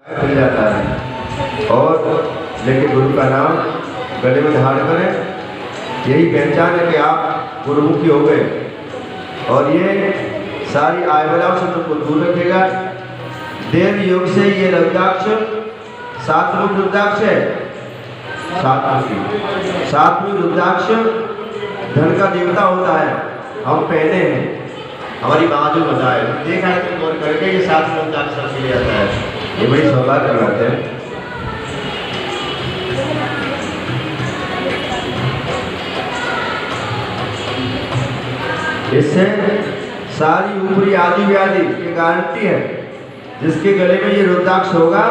मिल जाता है। और लेकिन गुरु का नाम गले में धारण करें, यही पहचान है कि आप गुरुमुखी हो गए। और ये सारी आयवलाओं से तुमको दूर रखेगा। देव योग से ये रुद्राक्ष सात्विक रुद्राक्ष है, सात्विक रुद्राक्ष धन का देवता होता है। हम पहने हैं, हमारी बाजू बताए देखा है तुम और करके ये सात्विक रुद्राक्ष सबके लिए आता है। ये बड़ी सौभाग्य की बात है। इससे सारी ऊपरी आदि व्याधि की गारंटी है। जिसके गले में ये रुद्राक्ष होगा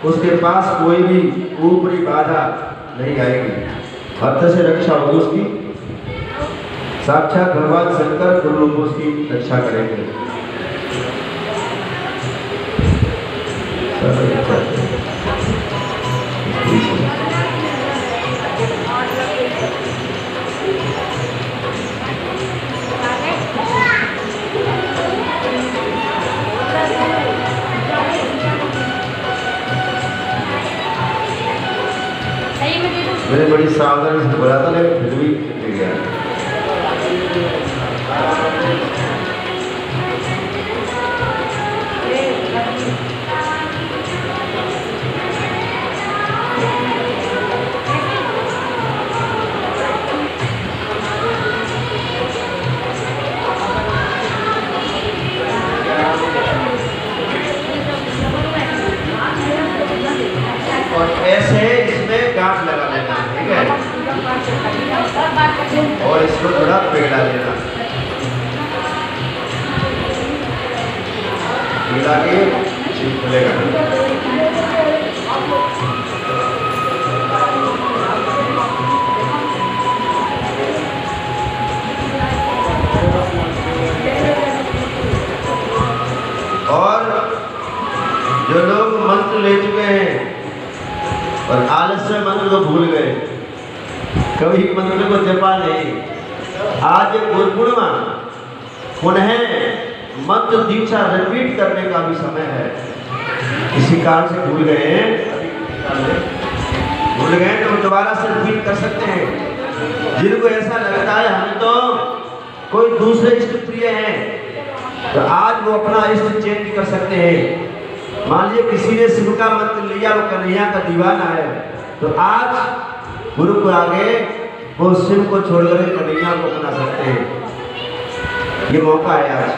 उसके पास कोई भी ऊपरी बाधा नहीं आएगी, हर तरह से रक्षा होगी उसकी। साक्षात भगवान शंकर गुरु रूप उसकी रक्षा करेंगे। मैंने बड़ी सावधानी से बोला था लेकिन फिर भी गिर गया। और ऐसे इसमें गांठ लगा लेना, ठीक है, और इसको थोड़ा पिघला लेना, पिघला के खुलेगा। और जो लोग मंत्र ले चुके हैं और आलस में मंत्र को भूल गए, कभी मंत्र को जपा नहीं, आज गुरुपूर्णिमा पुनः मंत्र दीक्षा रिपीट करने का भी समय है। किसी कारण से भूल गए तो दोबारा से रिपीट कर सकते हैं। जिनको ऐसा लगता है हम तो कोई दूसरे इष्ट प्रिय हैं, तो आज वो अपना इष्ट चेंज कर सकते हैं। मान लीजिए किसी ने शिव का मंत्र लिया, वो कन्हैया का दीवाना है, तो आज गुरु को आगे वो शिव को छोड़कर कन्हैया को अपना सकते हैं। ये मौका है आज।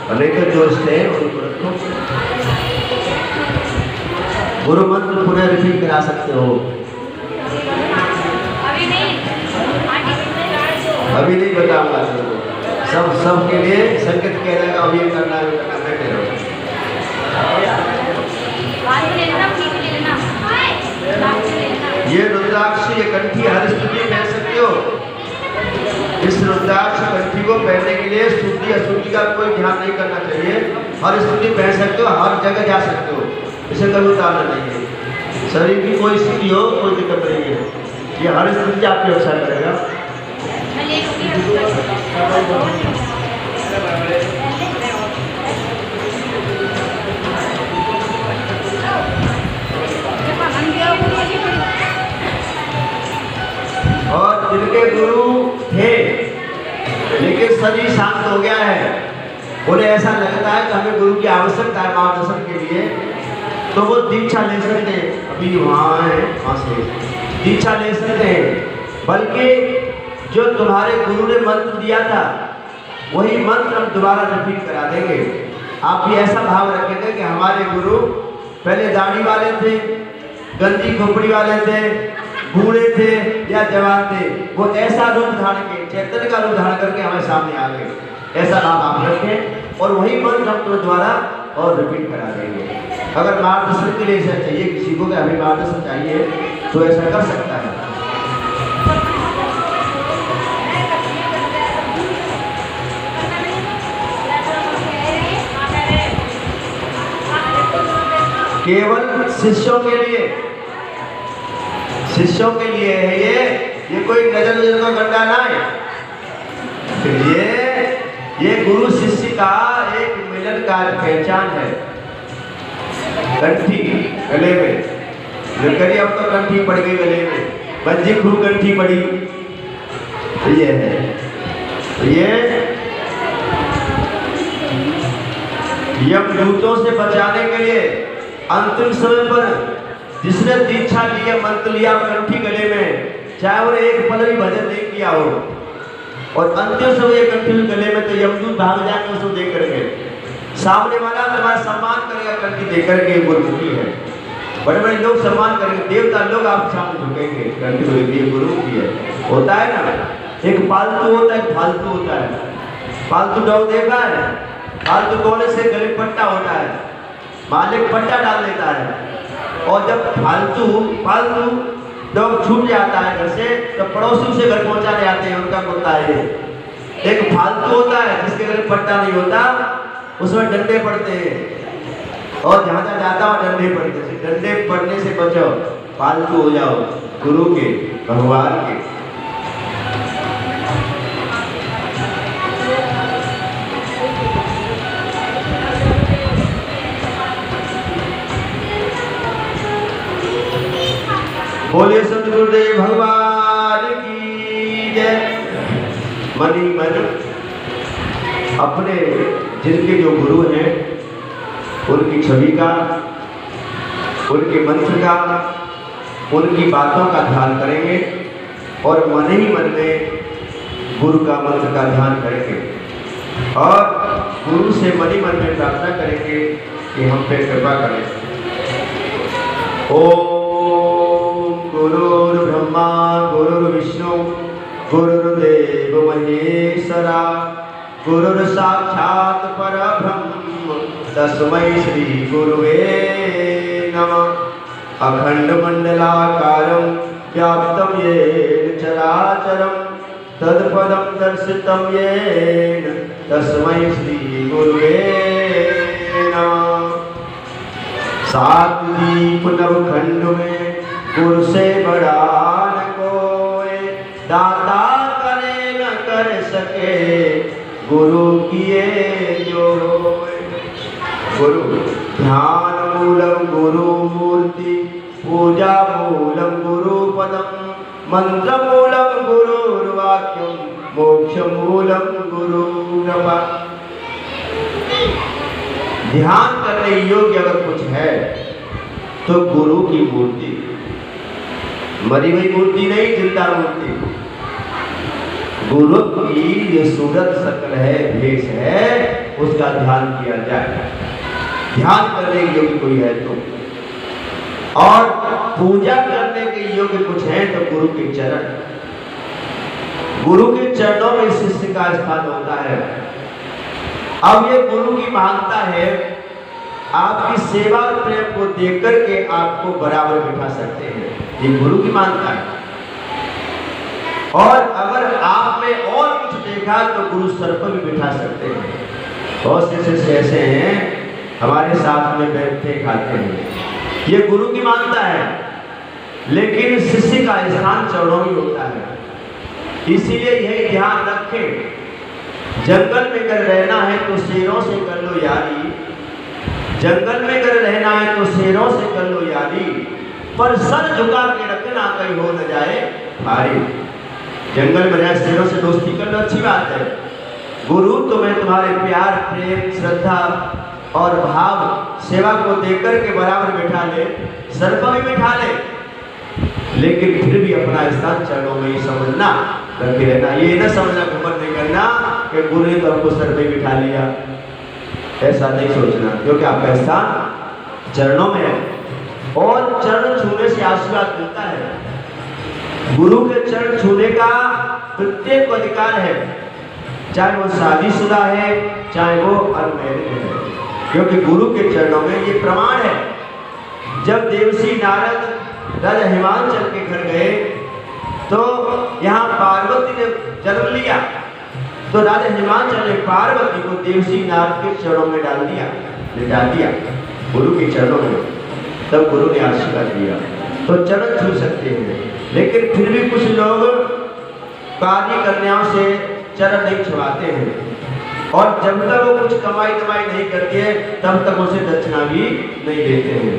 और नहीं तो जो इष्ट है उनको रखो। गुरु मंत्र पुनः रिपीट करा सकते हो। अभी नहीं बताऊंगा तुमको, सब के लिए संकेत कहने का अभी करना है, मैं कह रहा हूँ। ये रुद्राक्ष, ये कंठी हर स्थिति में पहन सकते हो। इस रुद्राक्ष कंठी को पहनने के लिए शुद्धि अशुद्धि का कोई ध्यान नहीं करना चाहिए। हर स्थिति पहन सकते हो, हर जगह जा सकते हो, इसे कभी उतारना नहीं है। शरीर की कोई स्थिति हो कोई दिक्कत नहीं है, ये हर स्थिति आपकी रक्षा करेगा। और जिनके गुरु थे लेकिन शरीर शांत हो गया है, उन्हें ऐसा लगता है कि हमें गुरु की आवश्यकता है मार्गदर्शन के लिए, तो वो दीक्षा ले सकते हैं। अभी वहाँ है, वहाँ से दीक्षा ले सकते हैं। बल्कि जो तुम्हारे गुरु ने मंत्र दिया था वही मंत्र हम दोबारा रिपीट करा देंगे। आप भी ऐसा भाव रखेंगे कि हमारे गुरु पहले दाढ़ी वाले थे, गंदी खोपड़ी वाले थे, बूढ़े थे या जवान थे, वो ऐसा रूप धारण के चैतन्य का रूप धारण करके हमारे सामने आ गए। ऐसा भाव आप रखें और वही मंत्र हम तो द्वारा और रिपीट करा देंगे। अगर मार्गदर्शन के लिए ऐसा चाहिए किसी को कि हमें मार्गदर्शन चाहिए तो ऐसा कर सकता है। केवल शिष्यों के लिए है ये कोई नजर का गड्ढा ना है। ये गुरु शिष्य का एक मिलन का पहचान है। कंठी गले में, करिए अब तो कंठी पड़ गई गले में, बंजी खूब कंठी पड़ी। ये है, ये यमदूतों से बचाने के लिए अंतिम समय पर जिसने दीक्षा ली है, मंत्र लिया कंठी गले में, चाहे वो एक पल भी भजन नहीं किया हो, और अंतिम समय कंठी गले में, तो यमदूत भाग जाएंगे उसको देख करके। सामने वाला तुम्हारा सम्मान करेगा कंठी देख करके, गुरुमुखी है। बड़े बड़े लोग सम्मान करेंगे, देवता लोग आप सामने झुकेंगे, कंठी तो गुरुमुखी है। होता है ना, एक पालतू होता है, एक फालतू होता है। पालतू डॉग देखा है, फालतू कोने से गले पट्टा होता है, मालिक पट्टा डाल देता है, और जब फालतू डॉग छूट जाता है घर से, तो पड़ोसी उसे घर पहुंचाने आते हैं, उनका कुत्ता है। एक फालतू होता है जिसके घर पट्टा नहीं होता, उसमें डंडे पड़ते हैं, और जहां जहां जाता हो डंडे पड़ते हैं। डंडे पड़ने से बचो, फालतू हो जाओ, गुरु के, भगवान के। बोलिए सतगुरुदेव भगवान की जय। मनी मन अपने जिनके जो गुरु हैं उनकी छवि का, उनके मंत्र का, उनकी बातों का ध्यान करेंगे, और मन ही मन में गुरु का मंत्र का ध्यान करेंगे, और गुरु से मन ही मन में प्रार्थना करेंगे कि हम पे कृपा करें। ओम गुरुर्ब्रह्मा गुरुर्विष्णु गुरुर्देव महेश्वरा, गुरुर्साक्षात् परब्रह्म तस्मै श्री गुरुवे नमः। अखंडमंडलाकारं व्याप्तं येन चराचरं तत्पदं दर्शितं येन तस्मै श्री गुरुवे नमः। सात दीप नवखंड में गुरु से बड़ा न कोई, दाता करे न कर सके गुरु किए जो होए। गुरु ध्यान मूलम गुरु मूर्ति, पूजा मूलम गुरु पदम, मंत्र मूलम गुरुर्वाक्यम, मोक्ष मूलम गुरु कृपा। ध्यान करने योग्य अगर कुछ है तो गुरु की मूर्ति, मरी हुई मूर्ति नहीं, जिंदा मूर्ति। गुरु की जो सूरत शक्ल है, भेष है, उसका ध्यान किया जाए। ध्यान करने के योग्य कोई है तो, और पूजा करने के योग्य कुछ है तो गुरु के चरण। गुरु के चरणों में शिष्य का स्थान होता है। अब ये गुरु की महानता है, आपकी सेवा और प्रेम को देख करके आपको बराबर बिठा सकते हैं, ये गुरु की मानता है। और अगर आप में और कुछ देखा तो गुरु सर पर भी बिठा सकते हैं। बहुत से शिष्य ऐसे हैं हमारे साथ में बैठते खाते हैं, ये गुरु की मानता है, लेकिन शिष्य का स्थान चरणों में होता है। इसीलिए यही ध्यान रखें, जंगल में अगर रहना है तो शेरों से कर लो यारी, जंगल में अगर रहना है तो शेरों से कर लो यारी, पर सर झुका के रखना कहीं हो न जाए भारी। जंगल में रह शेरों से दोस्ती कर लो, अच्छी बात है। गुरु तुम्हें तुम्हारे प्यार, प्रेम, श्रद्धा और भाव, सेवा को देकर के बराबर बैठा ले, सर पर भी बैठा ले, लेकिन फिर भी अपना स्थान चरणों में ही समझना, रखे रहना। ये न समझना, घमंड नहीं करना कि गुरु ने तो आपको सर पे बिठा लिया, ऐसा नहीं सोचना, क्योंकि आपका स्थान चरणों में है, और चरण छूने से आशीर्वाद मिलता है। गुरु के चरण छूने का प्रत्येक को अधिकार है, चाहे वो शादीशुदा है, चाहे वो अनमैरिड है, क्योंकि गुरु के चरणों में ये प्रमाण है। जब देवसी नारद राजा हिमांचल के घर गए तो यहाँ पार्वती ने जन्म लिया, तो राजा हिमांचल ने पार्वती को देवसी नारद के चरणों में डाल दिया, लिटा दिया गुरु के चरणों में। तब गुरु ने आशीर्वाद दिया। तो चरण छू सकते हैं, लेकिन फिर भी कुछ लोग कार्य कन्याओं से चरण नहीं छुआते हैं, और जब तक वो कुछ कमाई दमाई नहीं करती है तब तक उसे दक्षिणा भी नहीं देते हैं।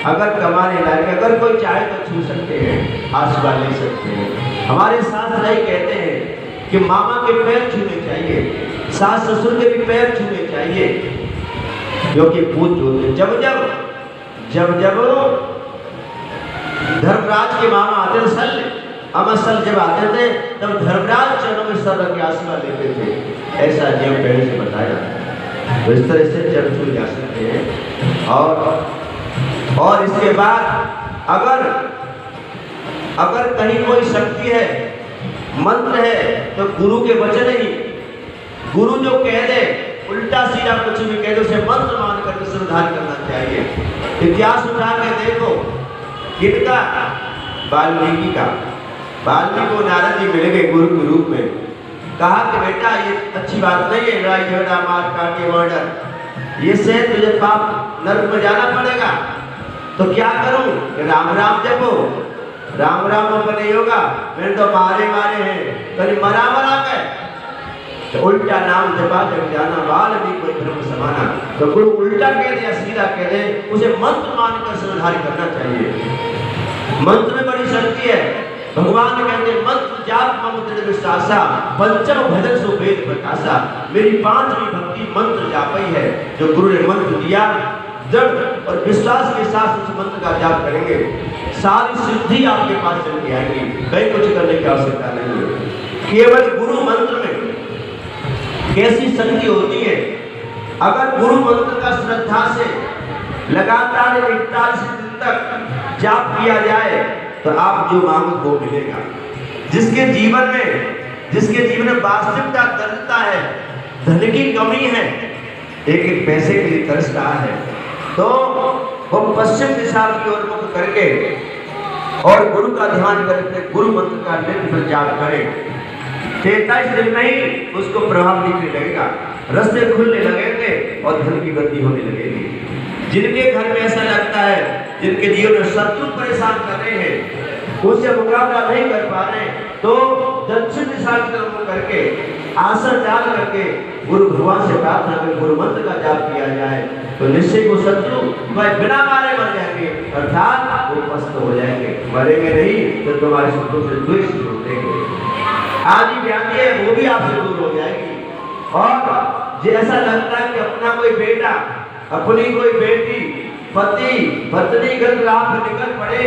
अगर कमाने लायक अगर कोई चाहे तो छू सकते हैं, आशीर्वाद ले सकते हैं। हमारे शास्त्र नहीं कहते हैं कि मामा के पैर छूने चाहिए, सास ससुर के भी पैर छूने चाहिए, क्योंकि पूज होते हैं। जब जब धर्मराज के मामा आते थे सल जब आते थे तब धर्मराज चरणों में सर रख के आशीर्वाद लेते थे। ऐसा नियम पहले से बताया। तो इस तरह से चरण छू जा सकते हैं। और इसके बाद अगर कहीं कोई शक्ति है, मंत्र है, तो गुरु के वचन ही, गुरु जो कह दे उल्टा सीधा कुछ भी कह दे उसे मंत्र मान करके श्रद्धान करना चाहिए। इतिहास उठा के देखो, किनका? वाल्मीकि का। वाल्मीकि को नारद जी मिल गए गुरु के रूप में, कहा कि बेटा ये अच्छी बात नहीं है, लड़ाई झगड़ा मार काटे मर्डर, ये से तुझे पाप नरक में जाना पड़ेगा। तो क्या करूं? राम राम जपो, राम राम पर नहीं होगा, मैंने तो मारे हैं, कभी मरा गए। तो उल्टा नाम जपा जब जाना वाल्मीकि कोई ब्रह्म समाना। तो गुरु उल्टा कह दे या सीधा कह दे उसे मंत्र मानकर श्रद्धारी करना चाहिए। मंत्र में बड़ी शक्ति है। भगवान कहते हैं मंत्र जाप मम दृढ़ विश्वासा, पंचम भजन सो वेद प्रकाशा। मेरी पांचवी भक्ति मंत्र जाप ही है। जो गुरु ने मंत्र दिया, दृढ़ और विश्वास के साथ उस मंत्र का जाप करेंगे, सारी सिद्धि आपके पास चल के आएगी। कहीं कुछ करने की आवश्यकता नहीं है। केवल गुरु मंत्र में कैसी शक्ति होती है। अगर गुरु मंत्र का श्रद्धा से लगातार 41 दिन तक जाप किया जाए तो आप जो मांगो वो मिलेगा। जिसके जीवन में वास्तविकता दरिद्रता है, धन की कमी है, एक पैसे के लिए तरस रहा है, तो वो पश्चिम दिशा की ओर मुख करके और गुरु का ध्यान करके गुरु मंत्र का नित्य जाप करे। 43 दिन में ही उसको प्रभाव दिखने लगेगा, रास्ते खुलने लगेंगे और धन की वृद्धि होने लगेगी। जिनके घर में ऐसा लगता है, जिनके जीवन में शत्रु परेशान कर रहे हैं, उससे मुकाबला नहीं कर पा रहे, तो दक्षिण दिशा की तरफ करके आसन डाल करके गुरु भगवान से प्रार्थना कर गुरु मंत्र का जाप किया जाए तो निश्चय वो शत्रु बिना मारे मर जाएंगे, अर्थात वो पस्त हो जाएंगे। मरेंगे नहीं तो तुम्हारे शत्रु से द्वेष छोड़ देंगे, आदि व्याधि है वो भी आपसे दूर हो जाएगी। और जैसा लगता है कि अपना कोई बेटा, अपनी कोई बेटी, पति पत्नी गलत राह पर निकल पड़े,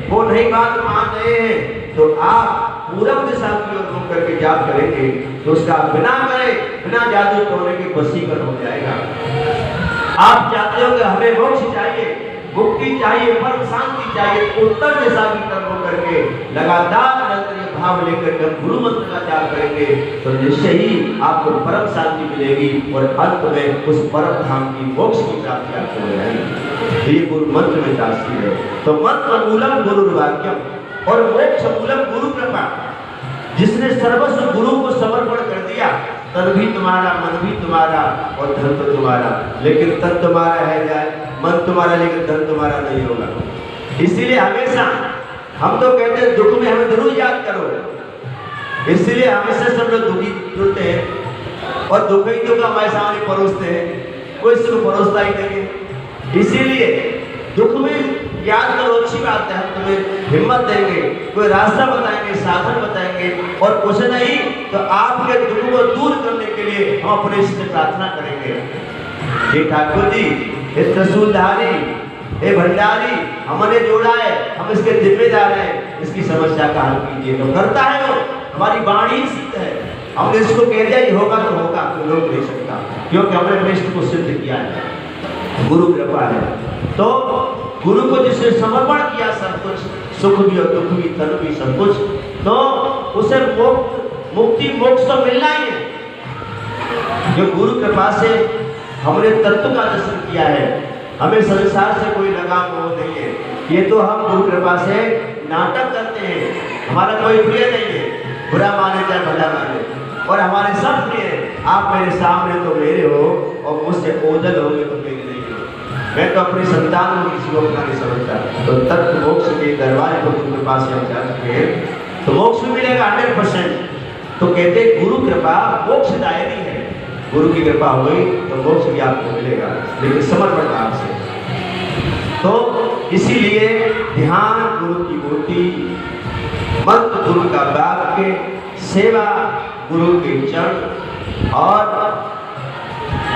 वो नहीं बात मान रहे हैं, तो आप पूरब दिशा की ओर मुख करके जाप करेंगे तो उसका बिना जादू टोने के वशीकरण हो जाएगा। आप चाहते हो कि हमें मोक्ष चाहिए, मुक्ति चाहिए, परम शांति चाहिए, उत्तर दिशा की तरफ मुख करके लगातार भाव लेकर के गुरु मंत्र का जाप करेंगे तो निश्चय ही आपको परम शांति मिलेगी और अंत में उस परम धाम की मोक्ष की प्राप्ति आपको हो जाएगी। तो ये गुरु मंत्र में तासीर है। तो मंत्र मूलम गुरुर्वाक्यम और मोक्ष मूलम गुरु कृपा। जिसने सर्वस्व गुरु को समर्पण कर दिया, तन भी तुम्हारा, मन भी तुम्हारा और धन तो तुम्हारा, लेकिन तन तुम्हारा है जाए, मन तुम्हारा लेकिन धन तुम्हारा नहीं होगा। इसीलिए हमेशा हम तो कहते हैं दुख में हमें जरूर याद करो, इसलिए हमेशा सब लोग दुखी जुड़ते हैं और दुख ही दुख हमारे सामने परोसते हैं, कोई सुख परोसता ही नहीं है। इसीलिए दुख में याद करो, अच्छी बात है, हम तुम्हें हिम्मत देंगे, कोई रास्ता बताएंगे, साधन बताएंगे, और कुछ नहीं तो आपके दुख को दूर करने के लिए हम अपने से प्रार्थना करेंगे। ये ठाकुर जी, ये त्रिशूलधारी, ये भंडारी हमने जोड़ा है, हम इसके जिम्मेदार हैं, इसकी समस्या का हल कीजिए। तो करता है वो, हमारी वाणी सिद्ध है, हमने इसको कह दिया ये होगा तो होगा, कोई रोक नहीं सकता, क्योंकि हमने अपने इष्ट को सिद्ध किया है, गुरु कृपा है। तो गुरु को जिसने समर्पण किया सब कुछ, सुख भी और दुख भी, धन भी, सब कुछ, तो उसे मुक्ति मोक्ष तो मिलना ही है। जो गुरु कृपा से हमने तत्व का दर्शन किया है, हमें संसार से कोई लगाव मोह नहीं है। ये तो हम गुरु कृपा से नाटक करते हैं, हमारा कोई प्रिय नहीं है, बुरा माने चाहे भला माने, और हमारे सब प्रिय हैं। आप मेरे सामने तो मेरे हो और मुझसे ओझल होंगे तो मेरे नहीं हो। मैं तो अपनी संतान को किसी को अपना नहीं समझता। तो तत्व मोक्ष के दरवाजे को गुरु कृपा से हम जा चुके हैं, तो मोक्ष भी मिलेगा 100%। तो कहते गुरु कृपा मोक्षदायिनी है। गुरु की कृपा हो गई तो मोक्ष भी आपको मिलेगा, लेकिन समर्पण भाव से। तो इसीलिए ध्यान गुरु की मूर्ति, मंत्र गुरु का वाक्य, सेवा गुरु के चरण और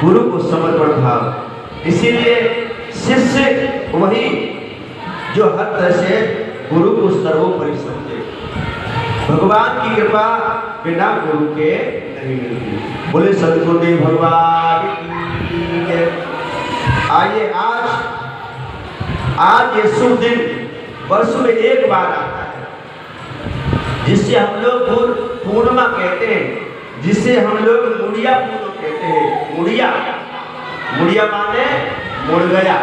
गुरु को समर्पण भाव। इसीलिए शिष्य वही जो हर तरह से गुरु को सर्वोपरि समझे। भगवान की कृपा बिना गुरु के नहीं मिलती। बोले सद्गुरुदेव भगवान की जय। आइए आज ये शुभ दिन वर्ष में एक बार आता है, जिससे हम लोग पूर्णिमा कहते हैं, जिसे हम लोग मुड़िया पूर्णिमा कहते हैं। मुड़िया माने मुड़ गया।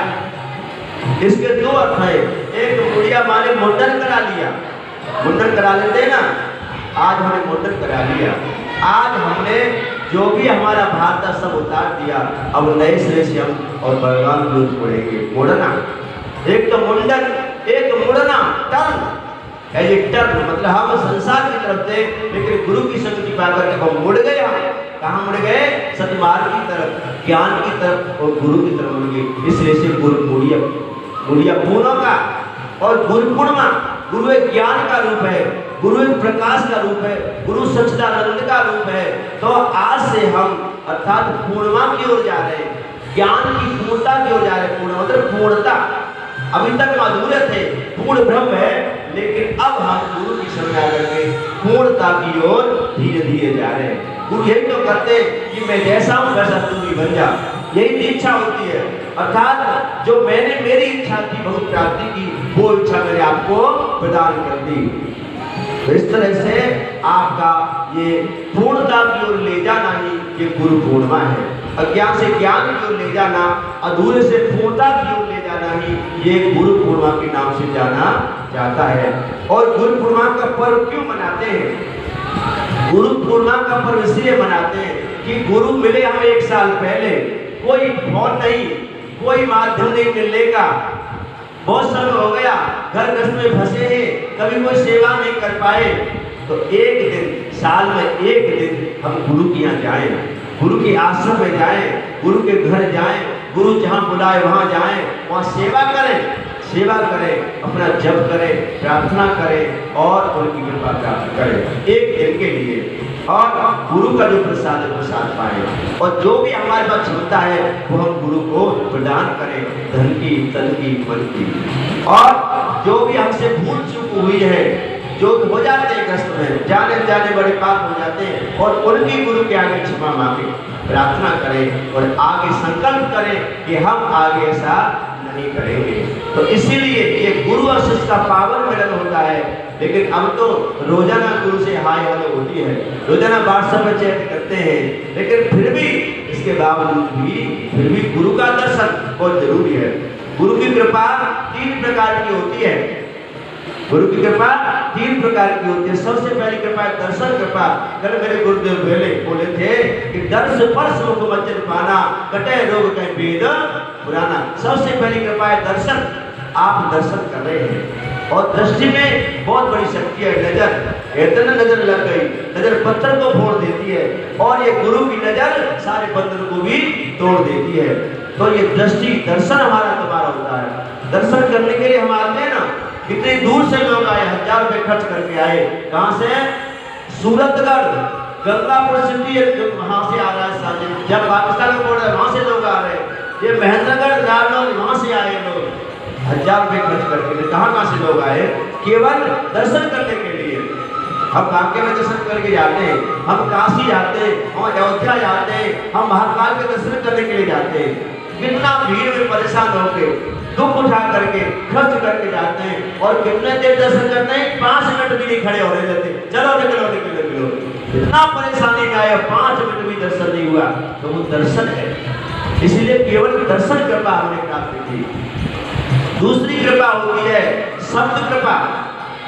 इसके दो अर्थ है, एक मुड़िया माने मुंडन करा लिया, मुंडन करा लेते ना, आज हमने मुंडन करा लिया। आज हमने जो भी हमारा भार था सब उतार दिया, अब नए सिरे से हम और भगवान को छोड़ेंगे। मुड़ना, एक तो मुंडन, एक मुड़ना, टर्न। टर्न मतलब हम संसार की तरफ थे, लेकिन गुरु की शक्ति पाकर के हम मुड़ गए। कहाँ मुड़ गए? सतमार्ग की तरफ, ज्ञान की तरफ और गुरु की तरफ मुड़ गए। इसलिए से गुरु मुड़िया पूर्णिमा का और गुरु पूर्णिमा। गुरु एक ज्ञान का रूप है, गुरु एक प्रकाश का रूप है, गुरु सच्चिदानंद का रूप है। तो आज से हम अर्थात पूर्णिमा की ओर जा रहे हैं, ज्ञान की पूर्णता की ओर जा रहे हैं। पूर्ण मतलब पूर्णता। अभी तक माधुर्य थे, पूर्ण ब्रह्म है, लेकिन अब हम गुरु की शरण आकर के पूर्णता की ओर धीरे धीरे जा रहे हैं। गुरु यही तो करते कि मैं जैसा हूँ वैसा तू भी बन जा, यही इच्छा होती है। अर्थात जो मेरी इच्छा थी बहुत प्राप्ति की, वो इच्छा मैंने आपको प्रदान कर दी। तो इस तरह से आपका ये पूर्णता की ओर ले जाना ही ये गुरु पूर्णिमा है। अज्ञान से ज्ञान की ओर ले जाना, अधूरे से पूर्णता की ओर ले जाना ही ये गुरु पूर्णिमा के नाम से जाना जाता है। और गुरु पूर्णिमा का पर्व क्यों मनाते हैं? गुरु पूर्णिमा का पर्व इसलिए मनाते हैं कि गुरु मिले हमें एक साल पहले, कोई फोन नहीं, कोई माध्यम नहीं मिलने का, बहुत समय हो गया, घर गृहस्थ में फंसे हैं, कभी कोई सेवा नहीं कर पाए। तो एक दिन, साल में एक दिन हम गुरु के यहाँ जाएं, गुरु के आश्रम में जाएं, गुरु के घर जाएं, गुरु जहाँ बुलाए वहाँ जाएं, वहाँ सेवा करें, अपना जप करें, प्रार्थना करें और उनकी कृपा प्राप्त करें एक दिन के लिए। और गुरु का जो प्रसाद है प्रसाद पाए, और जो भी हमारे पास क्षमता है वो हम गुरु को प्रदान करें, धन की, तन की, मन की। और जो भी हमसे भूल चूक हुई है, जो हो जाते हैं कष्ट में, जाने बड़े पाप हो जाते हैं, और उनकी गुरु के आगे क्षमा मांगे, प्रार्थना करें और आगे संकल्प करें कि हम आगे ऐसा नहीं करेंगे। तो इसीलिए ये गुरु और शिष्य का पावन मिलन होता है। लेकिन अब तो रोजाना गुरु से हाय हेलो होती है, रोजाना व्हाट्सएप में चैट करते हैं, लेकिन फिर भी इसके बावजूद भी गुरु का दर्शन बहुत जरूरी है। गुरु की कृपा 3 प्रकार की होती है। गुरु की कृपा 3 प्रकार की होती है। सबसे पहली कृपा है दर्शन कृपा। कल मेरे गुरुदेव बोले थे कि दर्श स्पर्श मुख वचन पाना, कटे रोग कहीं वेद पुराना। सबसे पहली कृपा है दर्शन। आप दर्शन कर रहे हैं और दृष्टि में बहुत बड़ी शक्ति है। नजर, इतना नजर लग गई, नजर पत्थर को फोड़ देती है, और ये गुरु की नजर सारे पत्थर को भी तोड़ देती है। तो ये दृष्टि दर्शन हमारा तुम्हारा होता है। दर्शन करने के लिए हम आते हैं ना, कितनी दूर से लोग आए, 1000 रुपए खर्च करके आए। कहाँ से? सूरतगढ़, गंगापुर सिटी है, वहां से आ रहा है साजिद, जब पाकिस्तान का बॉर्डर वहां से लोग आ रहे हैं, ये महेंद्रगढ़ नारनौल वहां से आए लोग 1000 रुपए खर्च करके। कहाँ से लोग आए? केवल दर्शन करने के लिए। हम कांके में दर्शन करके जाते हैं, हम काशी जाते हैं, हम अयोध्या जाते हैं, हम महाकाल के दर्शन करने के लिए जाते हैं। कितना भीड़ में परेशान होकर दुख उठा करके खर्च करके जाते हैं, और कितने देर दर्शन करते हैं, 5 मिनट भी नहीं खड़े होने देते, चलो निकलो। इतना परेशानी में आया, 5 मिनट भी दर्शन नहीं हुआ, तो वो दर्शन है। इसलिए केवल दर्शन कृपा हमने प्राप्त की। दूसरी कृपा होती है शब्द कृपा।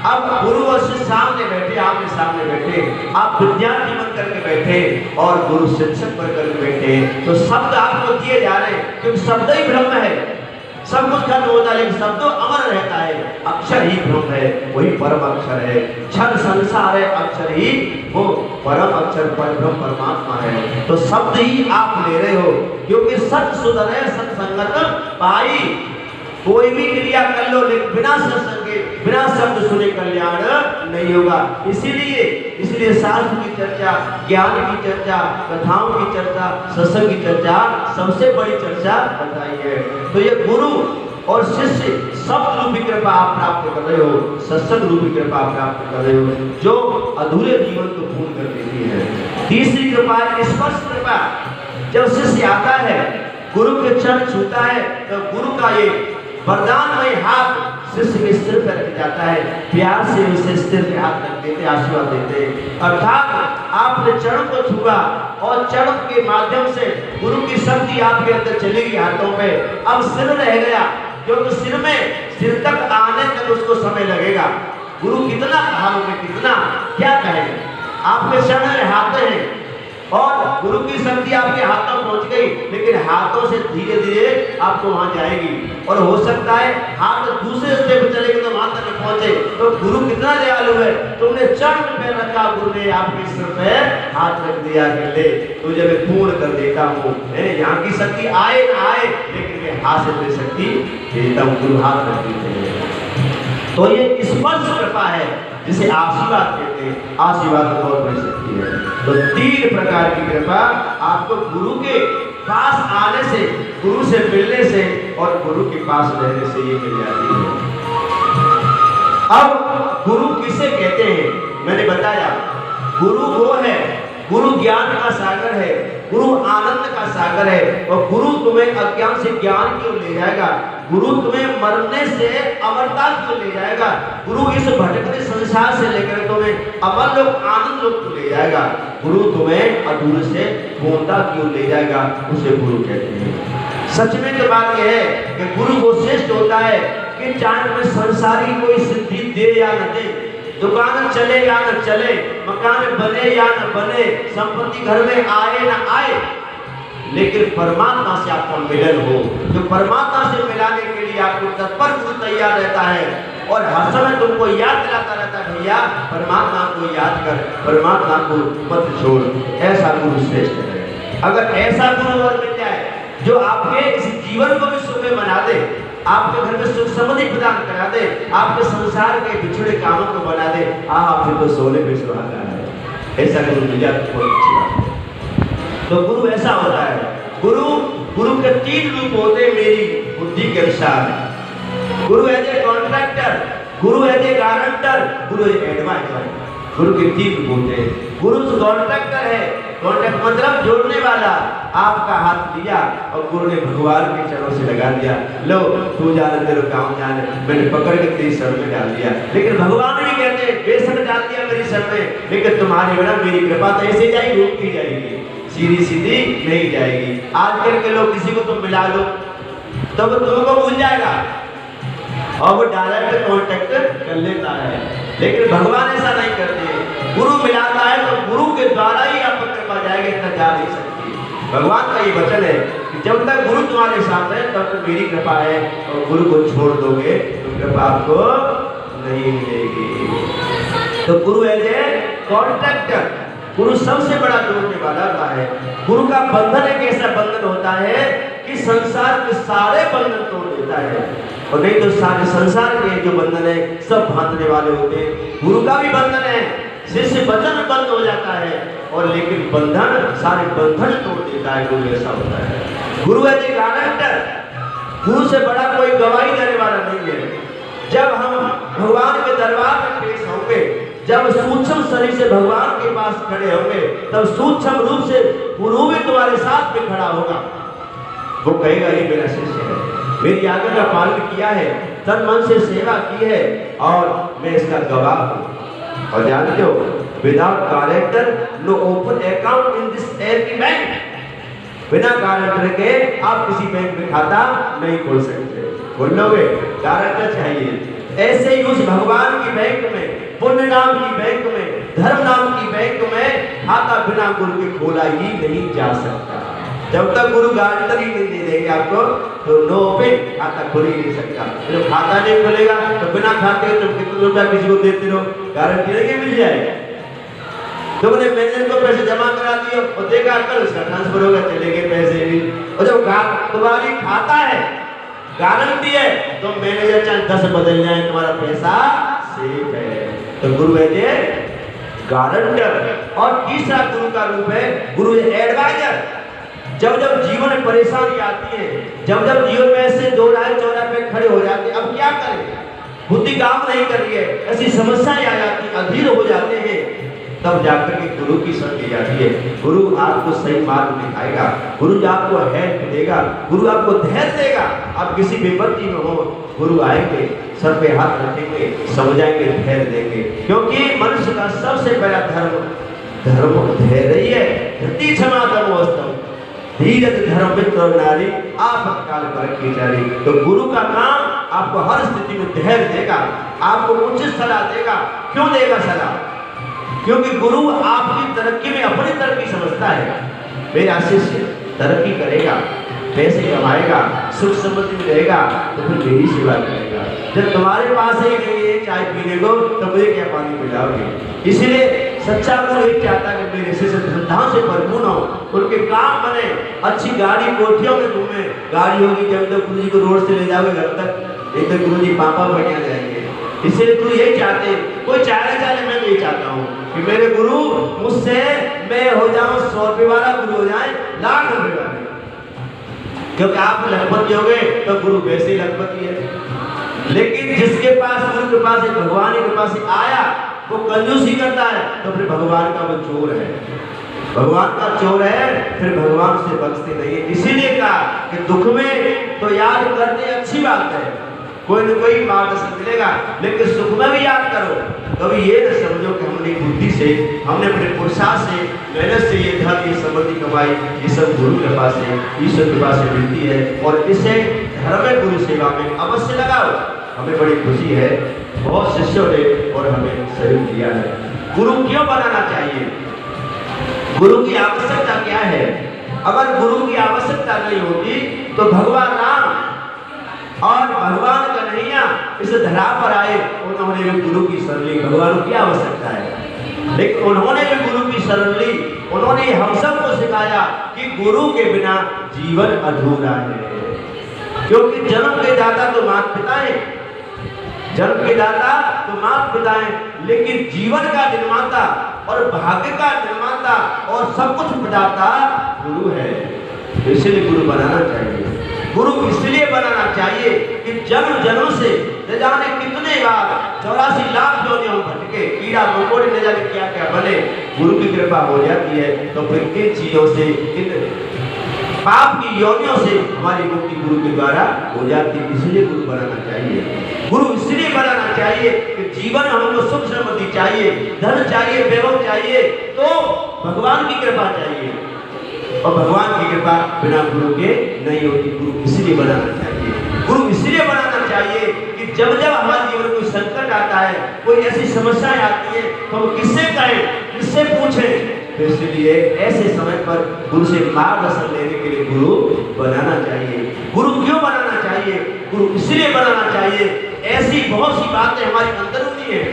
अब गुरु और शिष्य सामने बैठे, आपके सामने बैठे, आप विद्यार्थी बन करके बैठे और गुरु शिक्षक बन करके बैठे, तो शब्द आपको दिए जा रहे हैं, क्योंकि शब्द ही ब्रह्म है। सब कुछ खत्म होता है लेकिन सब तो अमर रहता है। अक्षर ही ब्रह्म है, वही परम अक्षर है। क्षण संसार है, अक्षर ही वो परम अक्षर परब्रह्म परमात्मा है। तो शब्द ही आप ले रहे हो, क्योंकि सत सुधरे सत्संगत पाई। कोई भी क्रिया कर लो लेकिन बिना सत्संग के, बिना शब्द सुने कल्याण नहीं होगा। इसीलिए शास्त्र की चर्चा, ज्ञान की चर्चा, कथाओं की चर्चा, सत्संग की चर्चा सबसे बड़ी चर्चा बताई है। तो ये गुरु और शिष्य शब्द रूपी कृपा आप प्राप्त कर रहे हो, सत्संग रूपी कृपा प्राप्त कर रहे हो, जो अधूरे जीवन को पूर्ण कर देती है। तीसरी कृपा है स्पर्श कृपा। जब शिष्य आता है, गुरु के चरण छूता है, तो गुरु का ये वरदानमय हाथ शिष्य के सिर पर रख जाता है, प्यार से उसे सिर पे हाथ रख देते, आशीर्वाद देते। अर्थात आपने चरण को छुआ और चरण के माध्यम से गुरु की शक्ति आपके अंदर चलेगी हाथों पे। अब सिर रह गया, क्योंकि सिर तक आने तक उसको समय लगेगा। गुरु कितना कहोगे, कितना क्या कहें, आपके चरण में हाथ हैं और गुरु की शक्ति आपके हाथों पहुंच गई, लेकिन हाथों से धीरे धीरे आपको वहां जाएगी। और हो सकता है हाथ दूसरे स्टेप चलेगी तो वहां तक पहुंचे। तो गुरु कितना दयालु है, तुमने चरण पे रखा, गुरु ने आपके सिर पे हाथ रख दिया कि ले तुझे मैं पूर्ण कर देता हूँ। यहाँ की शक्ति आए ना आए, लेकिन मैं हाथ से तेरी शक्ति देता हूँ। गुरु हाथ रख देते हैं। तो ये स्पर्श कृपा है, जिसे आशीर्वाद कहते हैं। आशीर्वाद तो बहुत बड़ी शक्ति है। तो 3 प्रकार की कृपा आपको गुरु के पास आने से, गुरु से मिलने से और गुरु के पास रहने से ये मिल जाती है। अब गुरु किसे कहते हैं, मैंने बताया गुरु वो है, गुरु ज्ञान का सागर है, गुरु आनंद का सागर है। और गुरु तुम्हें अज्ञान से ज्ञान क्यों ले जाएगा, गुरु तुम्हें मरने से अमरता क्यों ले जाएगा, गुरु इस भटकते संसार से लेकर तुम्हें अमर लोक आनंद लोक को ले जाएगा, गुरु तुम्हें अधूरे से पूर्णता क्यों ले जाएगा, उसे गुरु कहते हैं। सच में तो बात यह है कि गुरु वो श्रेष्ठ होता है कि चाहे तुम्हें संसार की कोई सिद्धि दे या न दे, दुकान चले या न चले, मकान बने या न बने, संपत्ति घर में आए न आए, लेकिन परमात्मा से आपका मिलन हो। जो परमात्मा से मिलाने के लिए आपको तत्पर गुरु तैयार रहता है और हर समय तुमको याद दिलाता रहता है, भैया परमात्मा को याद कर, परमात्मा को मत छोड़। ऐसा गुरु श्रेष्ठ है। अगर ऐसा गुरु और मिल जाए जो आपके इस जीवन को भी सुखमय बना दे, आपके घर में सुख समृद्धि प्रदान करा दे, आपके संसार के बिछड़े कामों को बना दे, फिर तो सोने पे सुहागा है। ऐसा गुरु मिल जाए तो बहुत अच्छी बात है। तो गुरु ऐसा होता है। गुरु के 3 रूप होते हैं मेरी बुद्धि के अनुसार। गुरु as a contractor, Guru as a guarantor, Guru as adviser. गुरु के 3 रूप होते हैं। गुरु कॉन्ट्रैक्टर है, कॉन्ट्रैक्ट मतलब जोड़ने वाला। आपका हाथ लिया और गुरु ने भगवान के चरणों से लगा दिया, लो तू जाने तेरे काम जाने, मैंने पकड़ के तेरी शरण में डाल दिया। लेकिन भगवान भी कहते हैं बेशक डाल दिया मेरी शरण में, लेकिन तुम्हारे बिना मेरी कृपा तो ऐसे जाएगी, रुकती जाएगी, सीधी सीधी नहीं जाएगी। आजकल के लोग किसी को तुम मिला लो तो वो तुमको भूल जाएगा और वो डायरेक्ट कॉन्टेक्ट कर लेता है, लेकिन भगवान ऐसा नहीं करते। गुरु मिलाता है तो गुरु के द्वारा ही आपको कृपा जाएगी, इतना जा नहीं सकती। भगवान का ये वचन है कि जब तक गुरु तुम्हारे साथ है तब तक मेरी कृपा है, और गुरु को छोड़ दोगे तो कृपा आपको नहीं मिलेगी। तो गुरु एज ए कॉन्ट्रैक्टर, गुरु सबसे बड़ा जोड़ने वाला होता है। गुरु का बंधन एक ऐसा बंधन होता है कि संसार के सारे बंधन तोड़ देता है, और नहीं तो सारे संसार के जो बंधन है सब बांधने वाले होते हैं। गुरु का भी बंधन है, शिष्य बंधन बंद हो जाता है, और लेकिन बंधन सारे बंधन तोड़ देता है। गुरु ऐसा होता है। गुरु है एक गारंटर, गुरु से बड़ा कोई गवाही देने वाला नहीं है। जब हम भगवान के दरबार में पेश होंगे, जब सूक्ष्म शरीर से भगवान के पास खड़े होंगे, तब सूक्ष्म रूप से गुरु भी तुम्हारे साथ में खड़ा होगा। वो कहेगा ये मेरा शिष्य है, मेरी आज्ञा का पालन किया है, तन मन से सेवा की है, और मैं इसका गवाह हूँ। और जानते हो, without guarantor no open account in this every bank. बिना गारंटर के आप किसी बैंक में खाता नहीं खोल सकते। खोल लोगे, गारंटर चाहिए। ऐसे ही उस भगवान की बैंक में, पुण्य नाम की बैंक में, धर्म नाम की बैंक में खाता बिना गुरु के खोला ही नहीं जा सकता। जब तक गुरु गारंटी नहीं दे देंगे आपको तो नो ओपन खाता खुल ही नहीं सकता। जब खाता नहीं खुलेगा तो बिना खाते तुम कितने रुपया किसी को देते रहो, गारंटी नहीं मिल जाएगी। तुमने मैनेजर को पैसे जमा करा दिए और देखा कल उसका ट्रांसफर होगा, चले गए पैसे भी। और जब तुम्हारी खाता है गारंटी है तो मैनेजर चाहे 10 बदल जाए तुम्हारा पैसा सेफ है। तो गुरु है गारंटर। और तीसरा गुरु का रूप है गुरु एडवाइजर। जब जब जीवन में परेशानी आती है, जब जब जीवन में ऐसे दो राह चौराहे पे खड़े हो जाते हैं, अब क्या करें, बुद्धि काम नहीं कर रही है, ऐसी समस्याएं आ जाती है, अधीर हो जाते हैं, तब जाकर के गुरु की शरण ली जाती है। गुरु आपको सही मार्ग दिखाएगा, गुरु आपको हेल्प देगा, गुरु आपको धैर्य देगा। आप किसी विपत्ति में हो, गुरु आएंगे, सर पे हाथ रखेंगे, समझाएंगे, धैर्य देंगे। क्योंकि मनुष्य का सबसे पहला धर्म धैर्य ही है। धृति क्षमा धर्मोस्तम धीरज धर्म मित्र नारी आपातकाल पर रखी जारी। तो गुरु का काम आपको हर स्थिति में धैर्य देगा, आपको उचित सलाह देगा। क्यों देगा सलाह? क्योंकि गुरु आपकी तरक्की में अपनी तरक्की समझता है। मेरा शिष्य तरक्की करेगा, पैसे कमाएगा, सुख समृद्धि में रहेगा तो फिर मेरी सेवा करेगा। जब तुम्हारे पास ही नहीं है चाय पीने को तो मुझे क्या पानी पिलाओगे? इसलिए सच्चा गुरु एक चाहता है कि मेरे शिष्य धंधाओं से भरपूर हो, उनके काम बने, अच्छी गाड़ी कोठियों में घूमे। गाड़ी होगी जब तक गुरु जी को रोड से ले जाओगे घर तक, एक तो गुरु जी पापा बढ़िया जाएंगे। इसलिए गुरु यही चाहते हैं, कोई चाहे मैं यही चाहता हूँ कि मेरे गुरु मुझसे मैं हो जाऊं 100 रुपये वाला, गुरु हो जाए लाख रुपये वाले। क्योंकि आप लखपति हो गए तो गुरु वैसे ही लखपति है। लेकिन जिसके पास गुरु कृपा से भगवान की कृपा से आया वो कंजूसी करता है तो फिर भगवान का वो चोर है, भगवान का चोर है, फिर भगवान से बख्शते नहीं है। इसीलिए कहा कि दुख में तो याद करते अच्छी बात है, कोई न कोई मार्गदर्शन मिलेगा, लेकिन सुख में भी याद करो। कभी ये न समझो कि हमने बुद्धि से, हमने अपने पुरुषार्थ से, मेहनत से ये धन ये समृद्धि कमाई, ये सब गुरु कृपा से, ईश्वर कृपा से मिलती है। और इसे धर्म गुरु सेवा में अवश्य लगाओ। हमें बड़ी खुशी है, बहुत शिष्यों ने और हमें सहयोग दिया है। गुरु क्यों बनाना चाहिए? गुरु की आवश्यकता क्या है? अगर गुरु की आवश्यकता नहीं होती तो भगवान राम और भगवान कन्हैया इस धरा पर आए, उन्होंने भी गुरु की शरण ली। भगवान की आवश्यकता है, लेकिन उन्होंने भी गुरु की शरण ली। उन्होंने हम सबको सिखाया कि गुरु के बिना जीवन अधूरा है। क्योंकि जन्म के दाता तो माता पिता है, जन्म के दाता तो माता पिता है, लेकिन जीवन का निर्माता और भाग्य का निर्माता और सब कुछ प्रदाता गुरु है। इसलिए गुरु बनाना चाहिए। गुरु इसलिए बनाना चाहिए कि जन्म जन्म से न जाने कितने बार 84 लाख योनियों भटके, कीड़ा मकोड़े न जाने क्या क्या बने, गुरु की कृपा हो जाती है तो फिर इन चीजों से, इन पाप की योनियों से हमारी मुक्ति गुरु के द्वारा हो जाती है। इसलिए गुरु बनाना चाहिए। गुरु इसलिए बनाना चाहिए कि जीवन हमको सुख समृद्धि चाहिए, धन चाहिए, वैभव चाहिए, तो भगवान की कृपा चाहिए। और भगवान की कृपा बिना गुरु के नहीं होती। गुरु इसलिए बनाना चाहिए। गुरु इसलिए बनाना चाहिए कि जब जब हमारे जीवन में कोई संकट आता है, कोई ऐसी समस्याएं आती है तो हम किससे कहें, किससे पूछें? तो इसलिए ऐसे समय पर गुरु से मार्गदर्शन लेने के लिए गुरु बनाना चाहिए। गुरु क्यों बनाना चाहिए? गुरु इसलिए बनाना चाहिए, ऐसी बहुत सी बातें हमारी अंदरूनी है,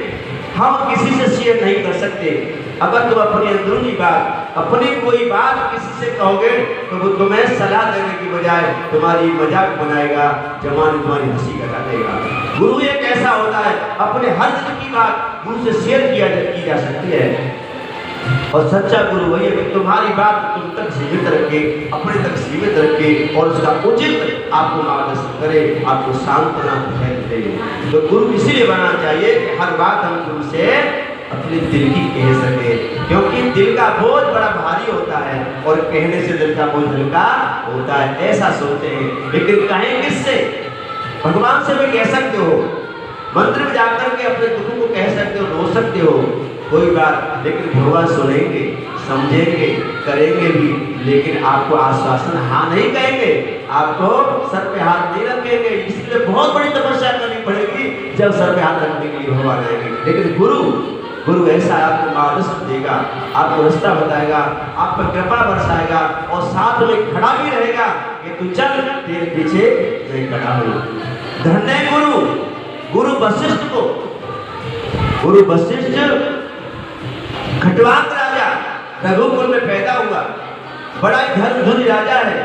हम किसी से शेयर नहीं कर सकते। अगर तुम अपनी अंदरूनी बात, अपनी कोई बात किसी से कहोगे तो वो तुम्हें सलाह देने की बजाय तुम्हारी मजाक बनाएगा, जमाने तुम्हारी हंसी करा देगा। गुरु एक ऐसा होता है, अपने हर दिल की बात गुरु से शेयर की जा सकती है। और सच्चा गुरु वही है कि तुम्हारी बात तुम तक सीमित रखे, अपने तक सीमित रखे और उसका उचित आपको मार्गदर्शन करे, आपको सांत्वना दे। तो गुरु इसीलिए बनाना चाहिए कि हर बात हम गुरु से अपने दिल की कह सके, क्योंकि दिल का बोझ बड़ा भारी होता है और कहने से दिल का बोझ हल्का होता है, ऐसा सोचते हैं। लेकिन कहें किससे? भगवान से भी कह सकते हो, मंदिर में जाकर के अपने दुखों को कह सकते हो, रो सकते हो, कोई बात, लेकिन भगवान सुनेंगे, समझेंगे, करेंगे भी, लेकिन आपको आश्वासन हाँ नहीं कहेंगे, आपको सर पे हाथ नहीं रखेंगे। इसलिए बहुत बड़ी तपस्या करनी पड़ेगी जब सर पे हाथ रखने के लिए भगवान आएंगे। लेकिन गुरु गुरु ऐसा आपको मार्गदर्शन देगा, आपको रास्ता बताएगा, आप पर कृपा बरसाएगा और साथ में खड़ा भी रहेगा कि तू चल, तेरे पीछे मैं खड़ा हूँ। धन्य गुरु, गुरु वशिष्ठ को, गुरु वशिष्ठ खटवांग राजा रघुकुल में पैदा हुआ, बड़ा ही धर्मधुरी राजा है,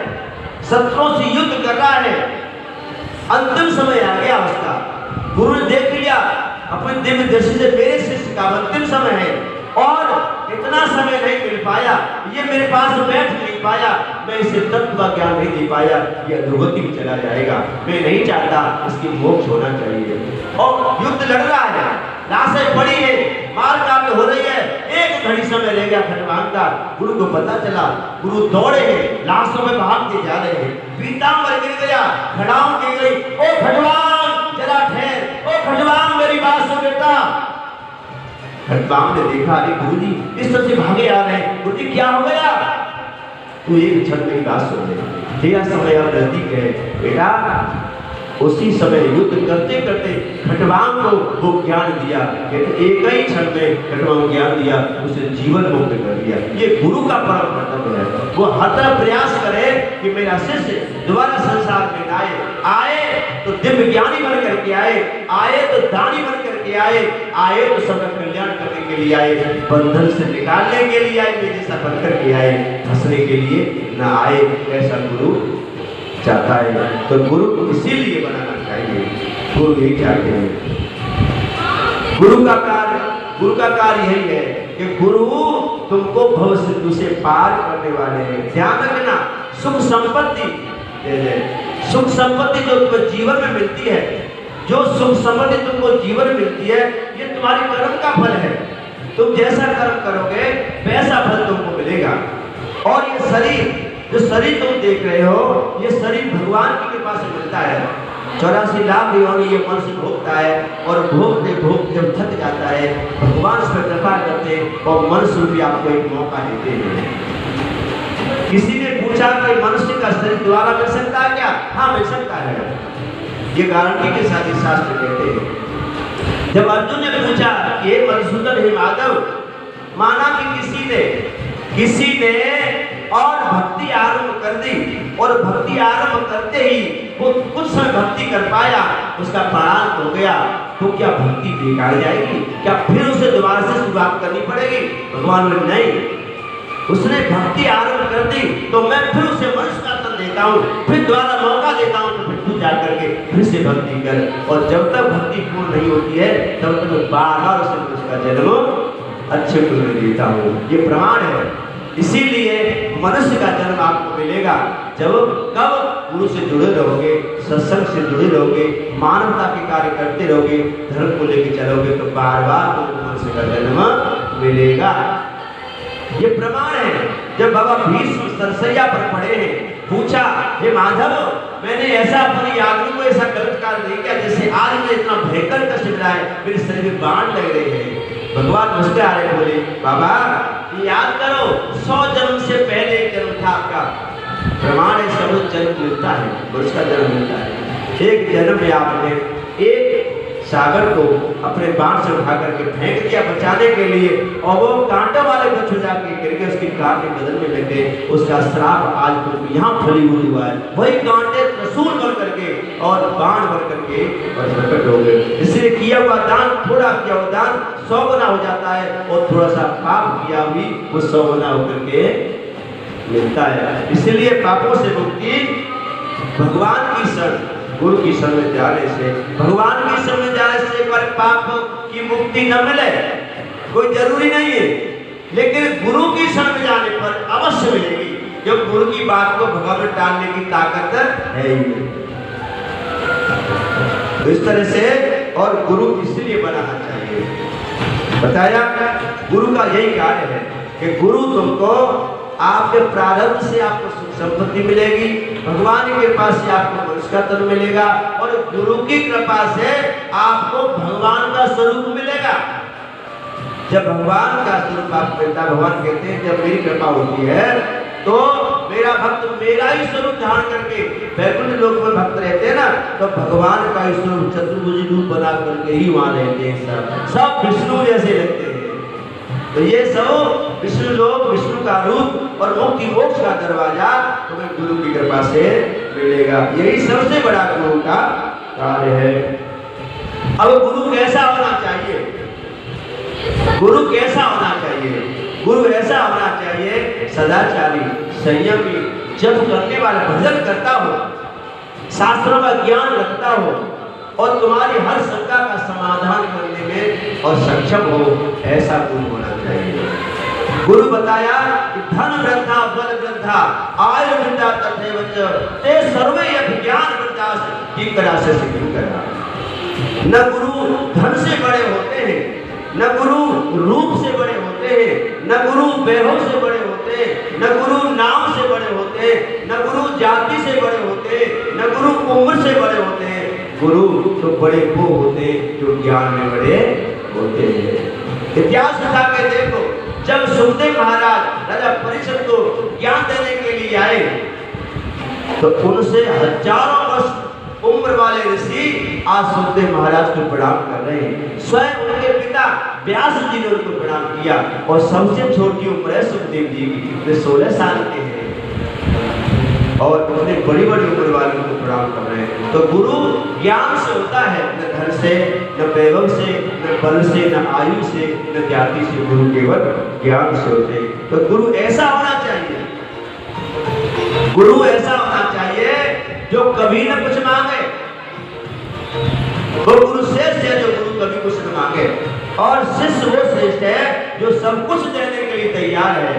शत्रुओं से युद्ध कर रहा है, अंतिम समय आ गया उसका। गुरु ने देख लिया अपने दिव्य दृष्टि से मेरे शिष्य का अंतिम समय है और इतना समय नहीं मिल पाया, ये मेरे पास बैठ नहीं पाया, मैं इसे तत्व का ज्ञान नहीं दे पाया, ये अधोगति में चला जाएगा, मैं नहीं चाहता, इसकी मोक्ष होना चाहिए। और युद्ध लड़ रहा है, लाशें पड़ी है, मार काट हो रही है, एक घड़ी समय रह गया खटवांग का। गुरु को पता चला, गुरु दौड़े हैं, लाशों में भागते जा रहे हैं, पीतांबर गिर गया, खड़ाऊं गिर गई, ओ खटवांग जरा ठहर, ओ खटवांग मेरी बात सुन बेटा। खटवांग ने देखा, अरे गुरुजी इस तरह से भागे आ रहे हैं, गुरुजी क्या हो गया? तू एक क्षण में बात सुन ले, तेरा समय अब नजदीक है बेटा। उसी समय युद्ध करते करते खटवांग को वो ज्ञान दिया, एक ही क्षण में खटवांग ज्ञान दिया, उसे जीवन मुक्त कर दिया। ये गुरु का परम कर्तव्य है, वो हर तरह प्रयास करे कि मेरा शिष्य दोबारा संसार में आए तो दिव्य ज्ञानी बन करके आए तो दानी बन करके आए तो सबका कल्याण करने के लिए आए, बंधन से निकालने के लिए आए, मेरे जैसा बन करके आए, फंसने के लिए ना आए, ऐसा गुरु चाहता है। तो गुरु इसीलिए बनाना चाहिए, गुरु यही चाहते हैं। गुरु का कार्य यही है कि गुरु तुमको भव सिंधु से पार करने वाले हैं। ध्यान रखना, सुख संपत्ति दे दे, सुख संपत्ति जो तुम्हें जीवन में मिलती है, जो सुख संपत्ति तुमको जीवन में मिलती है, ये तुम्हारे कर्म का फल है। तुम जैसा कर्म करोगे वैसा फल तुमको मिलेगा। और ये शरीर, जो शरीर तुम देख रहे हो, ये शरीर भगवान की कृपा से मिलता है। 84 लाख योनि ये मनुष्य भोगता है और भोगते भोगते जब थक जाता है, भगवान इस पर कृपा करते और मनुष्य भी आपको एक मौका देते हैं। किसी ने पूछा कि मनुष्य का शरीर दोबारा मिल सकता है क्या? हाँ, मिल सकता है, ये गारंटी के साथ ही शास्त्र कहते हैं। जब अर्जुन ने पूछा कि हे मधुसूदन, हे माधव, माना कि किसी ने और भक्ति आरंभ कर दी और भक्ति आरंभ करते ही वो कुछ समय भक्ति कर पाया, उसका प्राण हो गया, तो क्या भक्ति बेकार जाएगी? क्या फिर उसे दोबारा से शुरुआत करनी पड़ेगी? भगवान ने नहीं, उसने भक्ति आरंभ कर दी तो मैं फिर उसे मनुष्य का तन देता हूँ, फिर दोबारा मौका देता हूँ, तो फिर तू जा करके फिर से भक्ति कर। और जब तक भक्ति पूर्ण नहीं होती है तब तक मैं बार-बार उसे मनुष्य का जन्म अच्छे को देता हूँ, ये प्रमाण है। इसीलिए मनुष्य का जन्म आपको मिलेगा जब कब गुरु से जुड़े रहोगे, सत्संग से जुड़े रहोगे, मानवता के कार्य करते रहोगे, धर्म को लेकर चलोगे, तो बार बार मनुष्य का जन्म मिलेगा। ये प्रमाण है। जब बाबा भीष्म सरसैया पर पड़े हैं, पूछा, हे माधव, मैंने ऐसा अपनी आदमी को ऐसा गलत कार्य नहीं किया जिससे आज मुझे इतना भयंकर कष्ट मिला है, मेरे शरीर में बाण लग रहे हैं। भगवान मुझसे आ रहे, बोले, बाबा याद करो 100 जन्म से पहले एक जन्म था आपका। प्रमाण है, सब जन्म मिलता है, उसका जन्म मिलता है। एक जन्म में आपने एक सागर को अपने बाण से उठा करके फेंक दिया बचाने के लिए, और वो कांटों वाले बच्चों जाके गिरके उसकी कांटे बदन में लग गए। उसका श्राप आज तो यहाँ फली हुआ है, वही कांटे रसूल बन करके और बाण बन करके और प्रकट हो गए। इसलिए किया हुआ दान, थोड़ा किया हुआ दान 100 गुना हो जाता है, और थोड़ा सा पाप किया भी वो 100 गुना होकर के मिलता है। इसलिए पापों से मुक्ति भगवान की शरण, गुरु की शरण में जाने से, भगवान की शरण में जाने से एक बार पाप की मुक्ति न मिले कोई जरूरी नहीं है, लेकिन गुरु की शरण में जाने पर अवश्य मिलेगी। जो गुरु की बात को भगवान में टालने की ताकत है ही नहीं। तो इस तरह से, और गुरु इसलिए बनाना चाहिए, बताया गुरु का यही कार्य है कि गुरु तुमको आपके प्रारब्ध से आपको सुख संपत्ति मिलेगी, भगवान की कृपा से आपको मनुष्य का तन मिलेगा, और गुरु की कृपा से आपको भगवान का स्वरूप मिलेगा। जब भगवान का स्वरूप आपको मिलता है, भगवान कहते हैं जब मेरी कृपा होती है तो मेरा भक्त मेरा ही स्वरूप धारण करके, वैकुंठ लोक में भक्त रहते हैं ना, तो भगवान का ही स्वरूप चतुर्भुज रूप बना करके ही वहां रहते हैं। सब विष्णु जैसे लगते हैं, तो ये सब विष्णु लोक, विष्णु का रूप और मुक्ति मोक्ष का दरवाजा तुम्हें गुरु की कृपा से मिलेगा। यही सबसे बड़ा गुरु का कार्य है। अब गुरु कैसा होना चाहिए? गुरु कैसा होना चाहिए? गुरु ऐसा होना चाहिए सदाचारी, संयमी, जप करने वाला, भजन करता हो, शास्त्रों का ज्ञान रखता हो और तुम्हारी हर शंका का समाधान करने में और सक्षम हो, ऐसा गुरु होना चाहिए। गुरु बताया कि धन वृद्धा बल वृद्धा आयु वृद्धा तथैव च ते सर्वे ज्ञान वृद्धा की करा से सिद्धि करना। न गुरु धन से बड़े होते हैं, न गुरु रूप से बड़े होते हैं, न गुरु वैभव से बड़े होते हैं, न गुरु नाम से बड़े होते हैं, न गुरु जाति से बड़े होते हैं, न गुरु उम्र से बड़े होते हैं। गुरु तो बड़े वो होते हैं जो ज्ञान में बड़े होते हैं। इतिहास उठा के देखो, जब सुखदेव महाराज राजा परीक्षित को ज्ञान देने के लिए आए तो उनसे हजारों वर्ष उम्र वाले ऋषि आज सुखदेव महाराज को प्रणाम कर रहे हैं। स्वयं उनके पिता व्यास जी ने उनको प्रणाम किया और सबसे छोटी उम्र है सुखदेव जी की, वे 16 साल के हैं और उन्होंने बड़ी बड़ी उम्र वालों को प्रणाम कर रहे हैं। तो गुरु ज्ञान से होता है, न धन से, न वैभव से, न बल से, न आयु से, न जाति से। गुरु केवल ज्ञान से होते हैं। तो गुरु ऐसा होना चाहिए, गुरु ऐसा होना चाहिए जो कभी न कुछ मांगे। वो गुरु श्रेष्ठ है जो गुरु कभी कुछ न मांगे, और शिष्य वो श्रेष्ठ है जो सब कुछ देने के लिए तैयार है।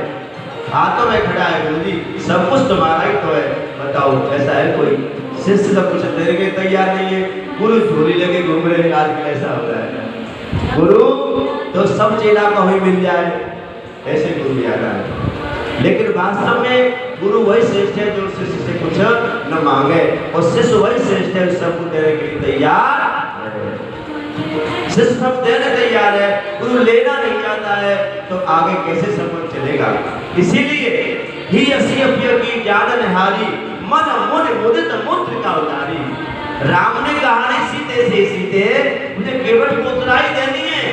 हाथों में खड़ा है गुरु जी, सब कुछ तुम्हारा ही तो है, बताओ ऐसा है कोई? शिष्य सब कुछ देने के तैयार नहीं है, गुरु झोली लेके घूम रहे हैं, आजकल ऐसा हो रहा है। गुरु तो सब चेला को ही मिल जाए, ऐसे गुरु ज्यादा है। लेकिन वास्तव में गुरु वही श्रेष्ठ है जो शिष्य से कुछ न मांगे, और शिष्य वही श्रेष्ठ है सब कुछ देने के लिए तैयार है। शिष्य सब देने तैयार है, गुरु लेना नहीं चाहता है, तो आगे कैसे सब कुछ चलेगा? इसीलिए ही असी अप्य की जानन हारी, मन मुन मुदित मुद्र का उतारी। राम ने कहा नहीं सीते से सीते मुझे केवल पुत्र ही देनी है,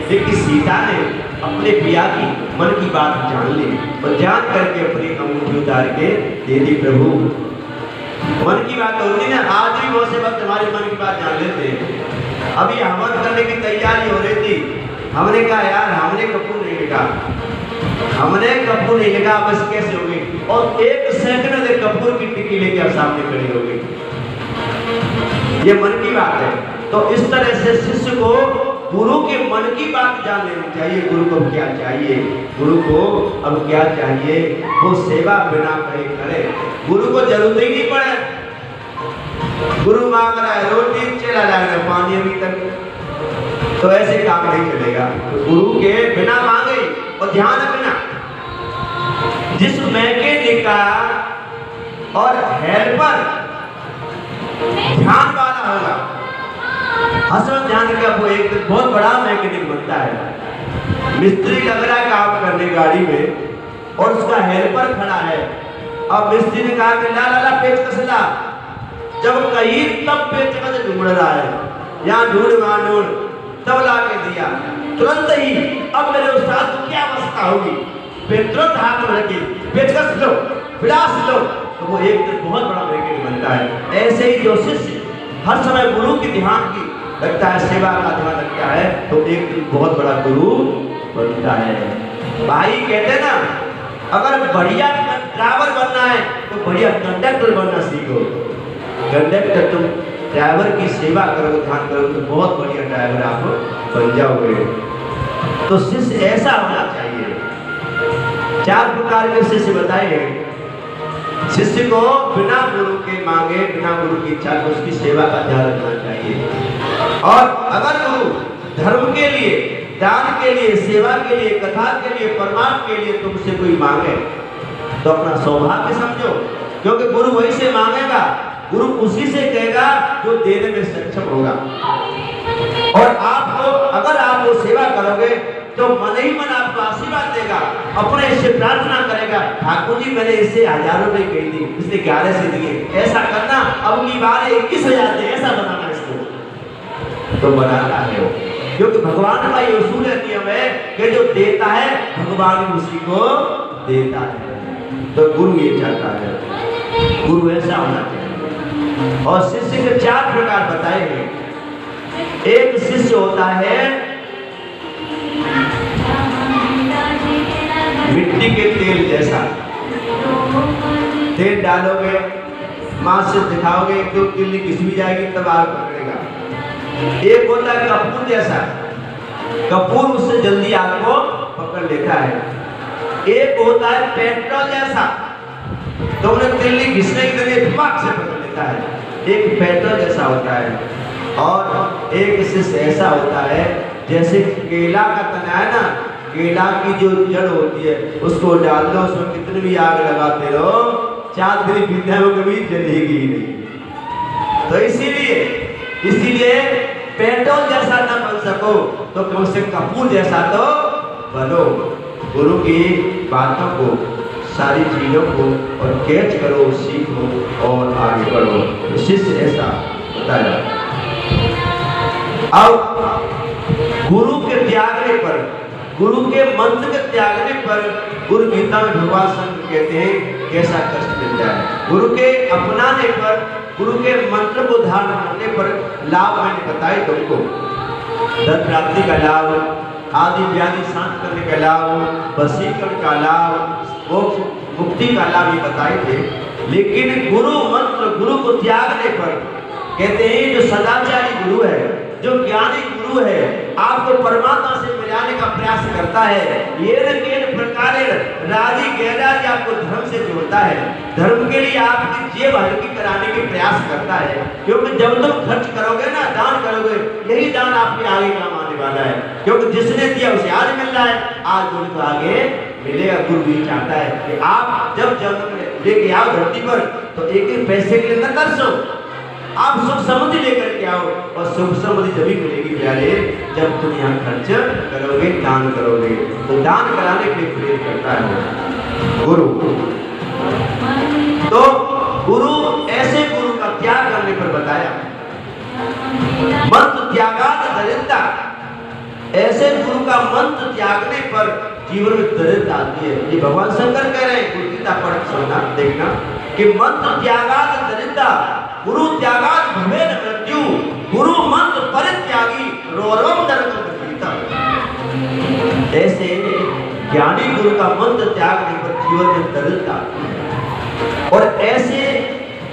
लेकिन सीता ने अपने पिया की मन की बात जान ली और जान करके अपनी अंगूठी उतार के दे दी। प्रभु मन की बात होती ना, आज भी बहुत से वक्त हमारे मन की बात जान लेते हैं। अभी हवन करने की तैयारी हो रही थी, हमने कहा यार हमने कपूर नहीं लिखा, हमने कपूर नहीं लिखा, बस कैसे होगी? और एक सेकंड में कपूर की टिक्की लेके आप सामने खड़ी हो गई। ये मन की बात है। तो इस तरह से शिष्य को गुरु के मन की बात जान लेनी चाहिए। गुरु को क्या चाहिए, गुरु को अब क्या चाहिए, वो सेवा बिना कहे करे। गुरु को जरूरत ही नहीं पड़े, गुरु मांग रहा है रोटी, चला जाएगा पानी अभी तक, तो ऐसे काम नहीं चलेगा। तो गुरु के बिना मांगे और ध्यान रखना, जिस मैकेनिक का और हेल्पर ध्यान वाला होगा, हसरत ध्यान का वो एक बहुत बड़ा मैकेनिक बनता है। मिस्त्री लग रहा है काम करने गाड़ी में और उसका हेल्पर खड़ा है। अब मिस्त्री ने कहा कि ला ला ला पेचकस ला, जब कहीं तब पेचकस ढूंढ रहा है, यहाँ ढूंढ वहां ढूंढ, तब ला के दिया तुरंत ही। अब मेरे उस्ताद को क्या अवस्था होगी, तुरंत हाथ में रखी पेचकस लो, विलास लो, तो वो एक बहुत बड़ा मैकेनिक बनता है। ऐसे ही जो शिष्य हर समय गुरु की ध्यान की रखता है, सेवा का ध्यान रखता है, तो एक दिन बहुत बड़ा गुरु बनता है। भाई कहते ना, अगर बढ़िया ड्राइवर बनना है तो बढ़िया कंडक्टर बनना सीखो। कंडक्टर तुम ड्राइवर की सेवा करोगे, ध्यान करोगे तो बहुत बढ़िया ड्राइवर आप बन जाओगे। तो शिष्य ऐसा होना चाहिए। 4 प्रकार के शिष्य बताए हैं। शिष्य को बिना गुरु के मांगे, बिना गुरु की इच्छा को उसकी सेवा का ध्यान रखना चाहिए। और अगर गुरु धर्म के लिए, दान के लिए, सेवा के लिए, कथा के लिए, परमार्थ के लिए तुमसे कोई मांगे तो अपना सौभाग्य समझो, क्योंकि गुरु वही से मांगेगा, गुरु उसी से कहेगा जो देने में सक्षम होगा। और आपको अगर आप वो सेवा करोगे तो मन ही मन आपको आशीर्वाद देगा, अपने इससे प्रार्थना करेगा, ठाकुर जी मैंने इससे 1000 रुपए कही थी, इसने 11 से दिए, ऐसा करना, अब की बार 21,000 दे, ऐसा बनाना इसको। तो बनाता है वो। क्योंकि भगवान का ये उसूल है, नियम है कि जो देता है भगवान उसी को देता है। तो गुरु ये चाहता है, गुरु ऐसा होना चाहिए। और शिष्य के 4 प्रकार बताए हैं। एक शिष्य होता है मिट्टी के तेल जैसा, तेल डालोगे, मां से दिखाओगे, एक दो तिल्ली घिस भी जाएगी तब आग पकड़ेगा। एक होता है कपूर जैसा, कपूर उससे जल्दी आग को पकड़ लेता है। एक होता है पेट्रोल जैसा, तो उन्हें तिल्ली घिसने के लिए दिमाग से पकड़ लेता है। एक पेट्रोल जैसा होता है। और एक शिष्य ऐसा होता है जैसे केला का तना है ना, केला की जो जड़ होती है उसको डाल दो, उसमें कितनी भी आग लगाते रहो, 4 दिन बीतने में कभी जलेगी ही नहीं। तो इसीलिए पेट्रोल जैसा ना बन सको तो कम से कपूर जैसा तो बनो। गुरु की बातों को, सारी चीजों को और कैच करो, सीखो और आगे बढ़ो। शिष्य ऐसा बताया। अब गुरु के त्यागने पर, गुरु के मंत्र के त्यागने पर गुरु गीता में भगवान शंकर कहते हैं कैसा कष्ट मिलता है। गुरु के अपनाने पर, गुरु के मंत्र को धारण करने पर लाभ मैंने बताए तुमको। धन प्राप्ति का लाभ, आदि व्याधि शांत करने का लाभ, वशीकरण का लाभ, मोक्ष मुक्ति का लाभ ये बताए थे। लेकिन गुरु मंत्र, गुरु को त्यागने पर कहते हैं जो सदाचारी गुरु है, जो ज्ञानी गुरु है, आपको परमात्मा से मिलाने का प्रयास करता है। ये न प्रकार राजी गैराजी आपको धर्म से जोड़ता है, धर्म के लिए आपकी जेब हल्की कराने के प्रयास करता है। क्योंकि जब तुम खर्च करोगे ना, दान करोगे, यही दान आपके आगे काम आने वाला है। क्योंकि जिसने दिया उसे आज मिल रहा है, आज गुरु को आगे मिलेगा। गुरु भी चाहता है कि आप जब जन्म लेके आओ धरती पर तो एक पैसे के लिए न तरसो, आप सुख समृद्धि लेकर के आओ। और सुख समृद्धि जब भी मिलेगी प्यारे, जब तुम यहाँ खर्च करोगे, दान करोगे। तो दान कराने के लिए प्रेरित करता है गुरु। तो गुरु, ऐसे गुरु का त्याग करने पर बताया मंत्र त्यागात दरिद्रता। ऐसे गुरु का मंत्र त्यागने पर जीवन में दरिद्रता आती है। ये भगवान शंकर कह रहे हैं, गीता पढ़ सुनना देखना कि मंत्र त्यागात दरिद्रता, गुरु त्यागात भवेन मृत्यु, गुरु मंत्र परित्यागी रोरवम नरकम गीता। ऐसे ज्ञानी गुरु का मंत्र त्यागने पर जीवन में दरिद्रता, और ऐसे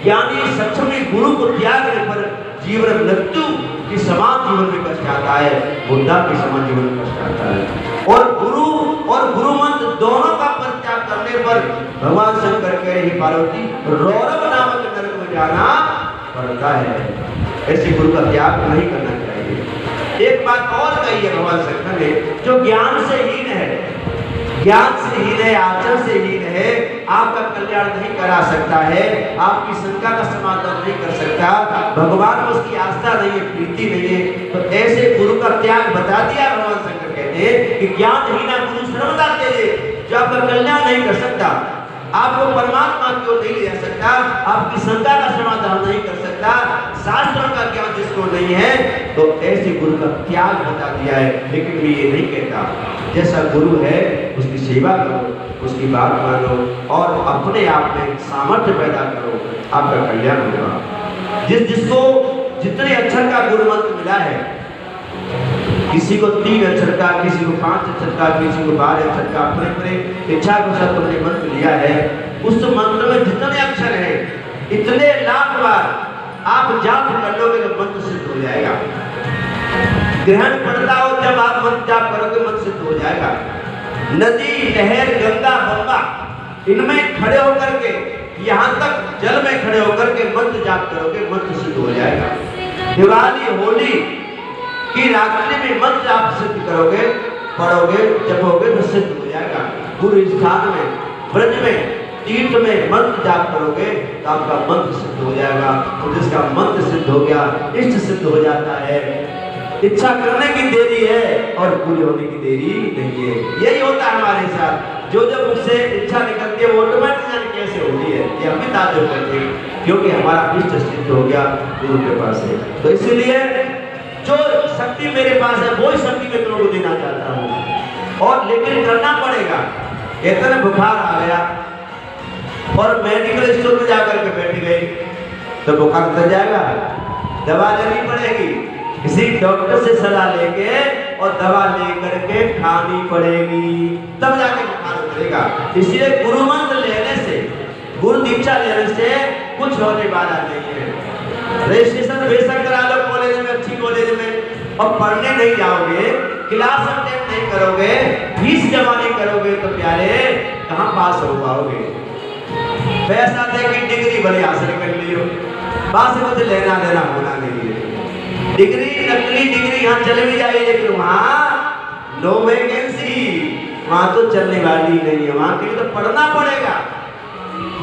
ज्ञानी सक्षमी गुरु को त्यागने पर जीवन मृत्यु के समान जीवन में कष्ट आता है, बुद्धा के समान जीवन में कष्ट आता है। और गुरु मंत्र दोनों का परित्याग करने पर भगवान शंकर कह रहे हैं पार्वती, रौरव नामक नरक में जाना पड़ता है। ऐसे गुरु का त्याग नहीं करना चाहिए। एक बात और कही है भगवान शंकर ने, जो ज्ञान से हीन है, ज्ञान से हीन है, आचरण से हीन है, आपका कल्याण नहीं करा सकता है, आपकी शंका का समाधान नहीं कर सकता, भगवान में उसकी आस्था नहीं है, प्रीति नहीं है, तो ऐसे गुरु का त्याग बता दिया। भगवान शंकर कहते हैं कि ज्ञानहीना गुरु सर्वदा त्यजे, जो आपका कल्याण नहीं कर सकता, आपको परमात्मा की ओर नहीं ले जा सकता, आपकी शंका का समाधान नहीं कर सकता, शास्त्रों का ज्ञान जिसको नहीं है, तो ऐसे गुरु का त्याग बता दिया है। लेकिन मैं ये नहीं कहता, जैसा गुरु है उसकी सेवा करो, उसकी बात मानो और अपने आप में सामर्थ्य पैदा करो, आपका कल्याण होगा। जिसको जितने अक्षर का गुरु मंत्र मिला है, किसी को 3 अक्षर का, किसी को 5 अक्षर का, किसी को 12 अक्षर का, अपने अपने इच्छा के साथ तुमने मंत्र लिया है, उस मंत्र में जितने अक्षर है इतने लाख बार आप जाप कर लोगे तो मंत्र सिद्ध हो जाएगा। ग्रहण पड़ता हो जब आप मंत्र जाप करोगे, मंत्र सिद्ध हो जाएगा। नदी, नहर, गंगा, गंगा, इनमें खड़े होकर के, यहाँ तक जल में खड़े होकर के मंत्र जाप करोगे, मंत्र सिद्ध हो जाएगा। दिवाली, होली की रात्रि में मंत्र आप सिद्ध करोगे, पढ़ोगे, जपोगे तो सिद्ध हो जाएगा। गुरु स्थान में, ब्रज में, तीर्थ में मंत्र जाप करोगे तो आपका मंत्र सिद्ध हो जाएगा। और जिसका मंत्र सिद्ध हो गया, इष्ट सिद्ध हो जाता है। इच्छा करने की देरी है और पूरी होने की देरी नहीं है। यही होता है हमारे साथ, जो जब मुझसे इच्छा निकलती है वो ऑटोमेटिक कैसे होती है, ये हम भी ताज्जुब करते हैं, क्योंकि हमारा इष्ट सिद्ध हो गया गुरु के पास से। तो इसीलिए जो शक्ति मेरे पास है, वो ही शक्ति मैं तुमको देना चाहता हूँ। और लेकिन करना पड़ेगा। कहते ना बुखार आ गया और मेडिकल स्टोर में जाकर के बैठ गए तो बुखार उतर जाएगा, दवा लेनी पड़ेगी, किसी डॉक्टर से सलाह लेके और दवा लेकर के खानी पड़ेगी, तब जाके बुखार उतरेगा। इसलिए गुरु मंत्र लेने से, गुरु दीक्षा लेने से कुछ होने वाला नहीं है। रजिस्ट्रेशन बेशक करा लो कॉलेज में, अच्छी कॉलेज में, और पढ़ने नहीं जाओगे, क्लास अटेंड नहीं करोगे, फीस जमा नहीं करोगे तो प्यारे कहाँ पास हो पाओगे। पैसा देके डिग्री भले हासिल कर लियो, बात से कुछ लेना देना होना नहीं है। डिग्री नकली डिग्री यहाँ चले भी जाइए, लेकिन वहाँ नो वैकेंसी, वहाँ तो चलने वाली नहीं है। वहाँ के लिए तो पढ़ना पड़ेगा,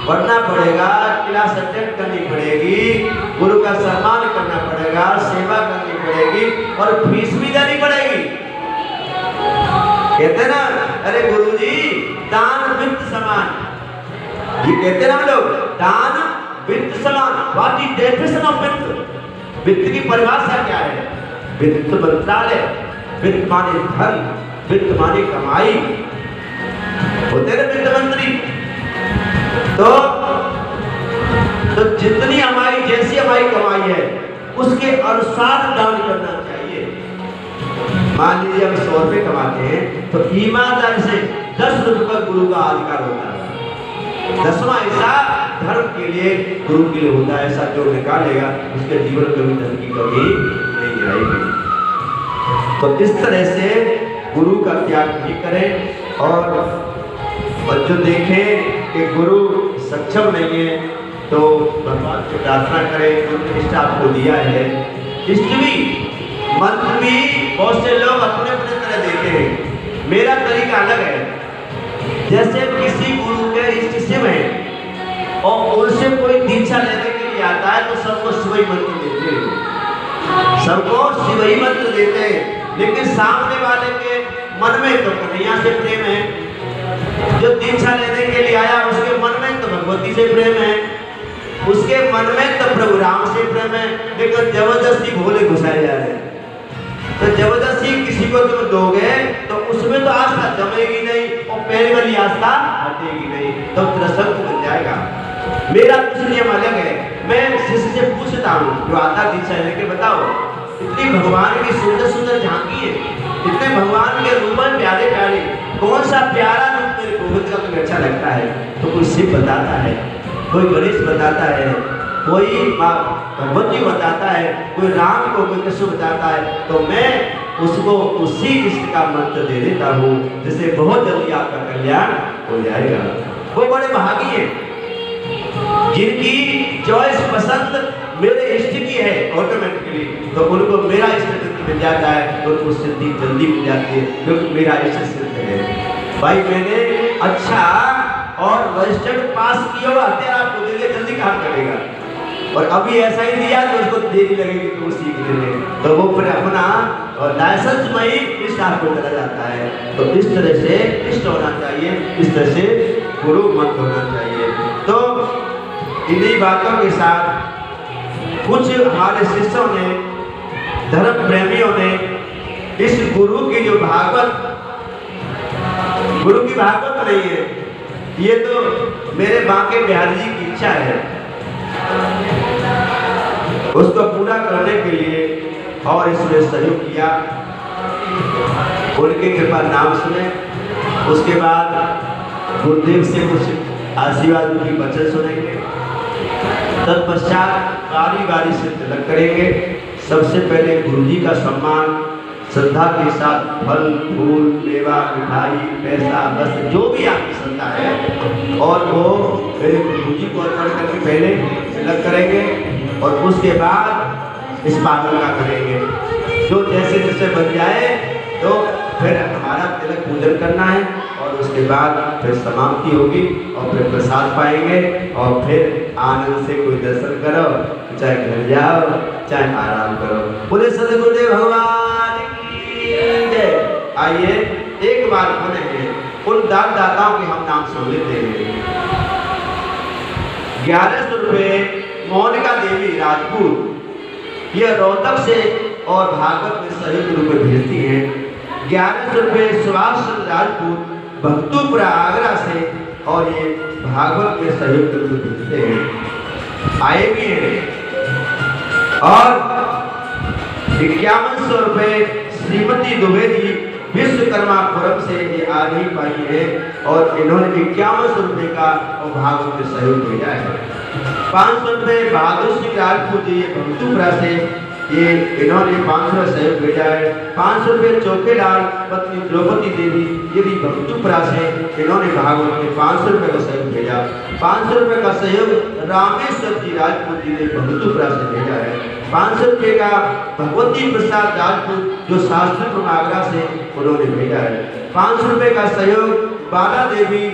पढ़ना पड़ेगा, क्लास अटेंड करनी पड़ेगी, गुरु का सम्मान करना पड़ेगा, सेवा करनी पड़ेगी और फीस भी देनी पड़ेगी। कहते ना, अरे गुरुजी दान वित्त समान, ये कहते ना लोग, दान वित्त समान। व्हाट इज डेफिनेशन ऑफ वित्त? वित्त की परिभाषा क्या है? वित्त मंत्रालय, वित्त माने धन, वित्त माने कमाई, होते ना वित्त मंत्री। तो जितनी हमारी, जैसी हमारी कमाई है उसके अनुसार दान करना चाहिए। मान लीजिए हम 100 रुपये कमाते हैं तो ईमानदारी से 10 रुपये का गुरु का अधिकार होता है, 10वां हिस्सा धर्म के लिए, गुरु के लिए होता है। ऐसा जो निकालेगा उसके जीवन में भी धन की कमी नहीं आएगी। तो इस तरह से गुरु का त्याग नहीं करें। और जो देखें कि गुरु सक्षम नहीं है तो भगवान से प्रार्थना करें, गुरु ने इष्ट आपको दिया है। इष्ट भी, मंत्र भी बहुत से लोग अपने अपने तरह देते हैं, मेरा तरीका अलग है। जैसे किसी गुरु के इष्ट शिव है और उनसे कोई दीक्षा लेने के लिए आता है तो सबको शिव ही मंत्र देते हैं, सबको शिव ही मंत्र देते हैं, लेकिन सामने वाले के मन में तो कन्हैया से प्रेम है। जो दीक्षा लेने के लिए आया उसके मन में तो भगवती से प्रेम है, उसके मन में तो प्रभु राम से प्रेम है, लेकिन जबरदस्ती भोले घुसाए जा रहे हैं। तो जबरदस्ती किसी को तुम दोगे तो उसमें तो आस्था जमेगी नहीं और पहले वाली आस्था हटेगी नहीं, तो त्रसंग बन जाएगा। मेरा कुछ नियम अलग है, मैं शिष्य से पूछता हूँ जो आता दीक्षा लेके, बताओ इतनी भगवान की सुंदर सुंदर झांकी है, इतने भगवान के रूप में प्यारे प्यारे, कौन सा प्यारा रूप मेरे गोविंद का तुम्हें अच्छा लगता है? तो कोई शिव बताता है, कोई गणेश बताता है, कोई भगवती बताता है, कोई राम को, कोई कृष्ण बताता है, तो मैं उसको उसी इष्ट का मंत्र दे देता हूँ जिससे बहुत जल्दी आपका कल्याण हो जाएगा। वो बड़े भागी हैं जिनकी चॉइस पसंद मेरे इष्ट की है ऑटोमेटिकली, तो उनको मेरा इष्ट मिल जाता है, उनको सिद्धि जल्दी मिल जाती है क्योंकि मेरा इष्ट सिद्ध है। भाई मैंने अच्छा और रजिस्टर्ड पास किया हुआ तेरा आपको देंगे, जल्दी काम करेगा, और अभी ऐसा ही दिया तो उसको देरी लगेगी तो वो सीखने में, तो वो फिर अपना लाइसेंस में ही इष्ट आपको चला जाता है। तो इस तरह से इष्ट होना चाहिए, इस तरह से गुरु मंत्र होना चाहिए। तो इन्हीं बातों के साथ कुछ हमारे शिष्यों ने, धर्म प्रेमियों ने इस गुरु की जो भागवत, गुरु की भागवत नहीं है, ये तो मेरे बांके बिहारी जी की इच्छा है, उसको पूरा करने के लिए और इसमें सहयोग किया। उनके कृपा नाम सुने, उसके बाद गुरुदेव से कुछ आशीर्वाद की वचन सुनेंगे, तत्पश्चात बारी बारी से तिलक करेंगे। सबसे पहले गुरुजी का सम्मान श्रद्धा के साथ फल फूल मेवा मिठाई पैसा वस्त्र जो भी आपकी श्रद्धा है, और वो मेरे गुरुजी को अर्पण करके पहले तिलक करेंगे और उसके बाद इस पागल का करेंगे। जो जैसे जैसे बन जाए तो फिर हमारा तिलक पूजन करना है और उसके बाद फिर समाप्ति होगी और फिर प्रसाद पाएंगे और फिर आनंद से कोई दर्शन करो, चाहे घर जाओ चाहे आराम करो। बोले सद्गुरुदेव भगवान की जय। आइए एक बार बोलेंगे, उन दान दाताओं के हम नाम सुन लेते हैं। 1100 रुपये मोनिका देवी राजपूत, यह रोहतक से और भागवत में सहयोग रूप में भेजती हैं। 1100 रुपये सुभाष चंद्र राजपूत भक्तुपुरा आगरा से, और ये भागवत में सहयोग रूप में भेजते हैं, आए भी हैं। और 5100 रुपये श्रीमती द्विवेदी विश्वकर्मापुरम से ये आ नहीं पाई है, और इन्होंने 5100 रुपये का और भागवत में सहयोग भेजा है। 500 रुपये बहादुर सिंह राजपूत जी भक्तुपुरा से, ये इन्होंने 500 सहयोग भेजा है। 500 रुपये चौकीदार पत्नी द्रौपदी देवी, ये भी भक्तुपुरा से, इन्होंने भागवत में 500 रुपये का सहयोग भेजा। 500 रुपये का सहयोग रामेश्वर जी राजपूत जी ने भक्तुपुरा से भेजा है। 500 रुपये का भगवती प्रसाद राजपूत जो शास्त्रीपुर आगरा से, उन्होंने भेजा है। 500 रुपये का सहयोग बाला देवी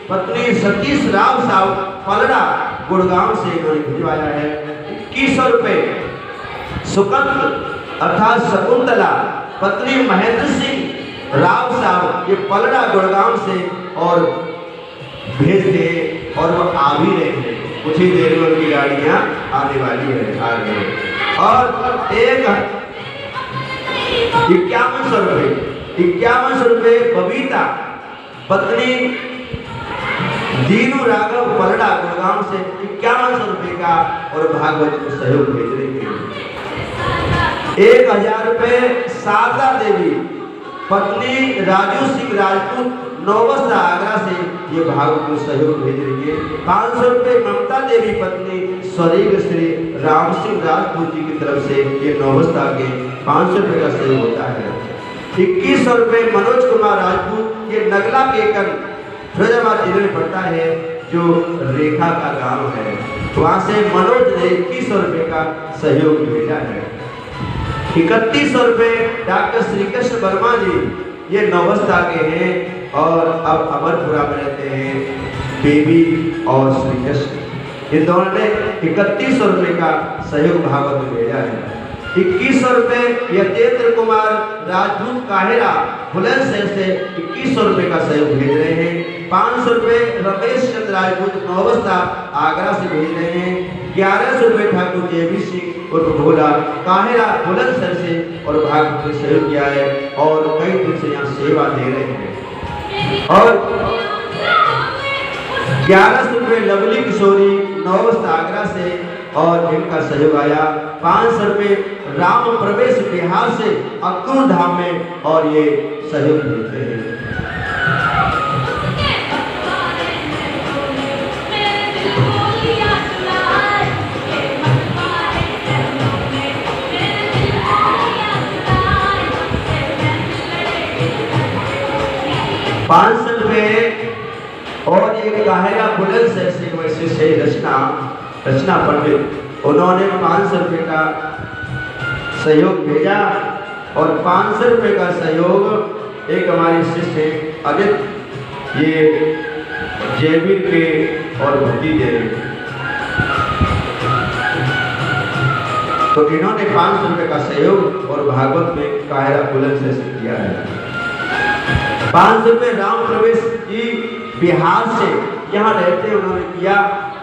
पत्नी सतीश राव साहब पलड़ा गुड़गांव से, इन्होंने भिजवाया है। 2100 रुपये सुकंत अर्थात शकुंतला पत्नी महेंद्र सिंह राव साहब, ये पलड़ा गुड़गांव से और भेज दे, और वो आ भी रहे हैं, कुछ ही देर में उनकी गाड़ियां आने वाली है, आ रही है। और एक 5100 रुपये बबीता पत्नी दीनू राघव पलड़ा गुड़गांव से 5100 रुपये का और भागवत को सहयोग भेज रही है। 1000 रुपये शारदा देवी पत्नी राजू सिंह राजपूत नौबस्ता आगरा से, ये भागवत को सहयोग भेज रही है। 500 रुपये ममता देवी पत्नी स्वर्गीय श्री राम सिंह राजपूत जी की तरफ से, ये नौबस्ता के 500 रुपये का सहयोग होता है। 2100 रुपये मनोज कुमार राजपूत, ये नगला केकन फिरोजाबाद जिले में पड़ता है, जो रेखा का गांव है, वहां से मनोज ने 2100 रुपये का सहयोग भेजा है। 3100 रुपये डॉक्टर श्री कृष्ण वर्मा जी, ये नौबस्ता के हैं और अब अमरपुरा में रहते हैं, बेबी और श्री कृष्ण, इन दोनों ने 3100 रुपये का सहयोग भागवत में भेजा है। 2100 रुपये यतेंद्र कुमार राजपूत काहेरा बुलंदशहर से 2100 रुपये का सहयोग भेज रहे हैं। 500 रुपये रमेश चंद्र राजपूत नौबस्ता आगरा से भेज रहे हैं। 1100 रुपये ठाकुर जेबी सिंह उर्फ भोला काहेरा बुलंदशहर से और भागवत में सहयोग किया है, और कई दिन से यहाँ सेवा दे रहे हैं। और 1100 रुपये लवली किशोरी नौबस्ता आगरा से, और इनका सहयोग आया। 500 रुपये राम प्रवेश बिहार से अक्रूर धाम में, और ये सहयोग देते हैं। और एक काहेरा बुलंदशहर से रचना पंडित, उन्होंने 500 रुपये का सहयोग भेजा, और 500 रुपये का सहयोग एक हमारी शिष्य अदित, ये जयवीर के और भक्ति दे रहे, तो इन्होंने 500 रुपये का सहयोग और भागवत में काहेरा बुलंदशहर से किया है। 500 रुपये राम प्रवेश जी बिहार से यहाँ रहते उन्होंने किया,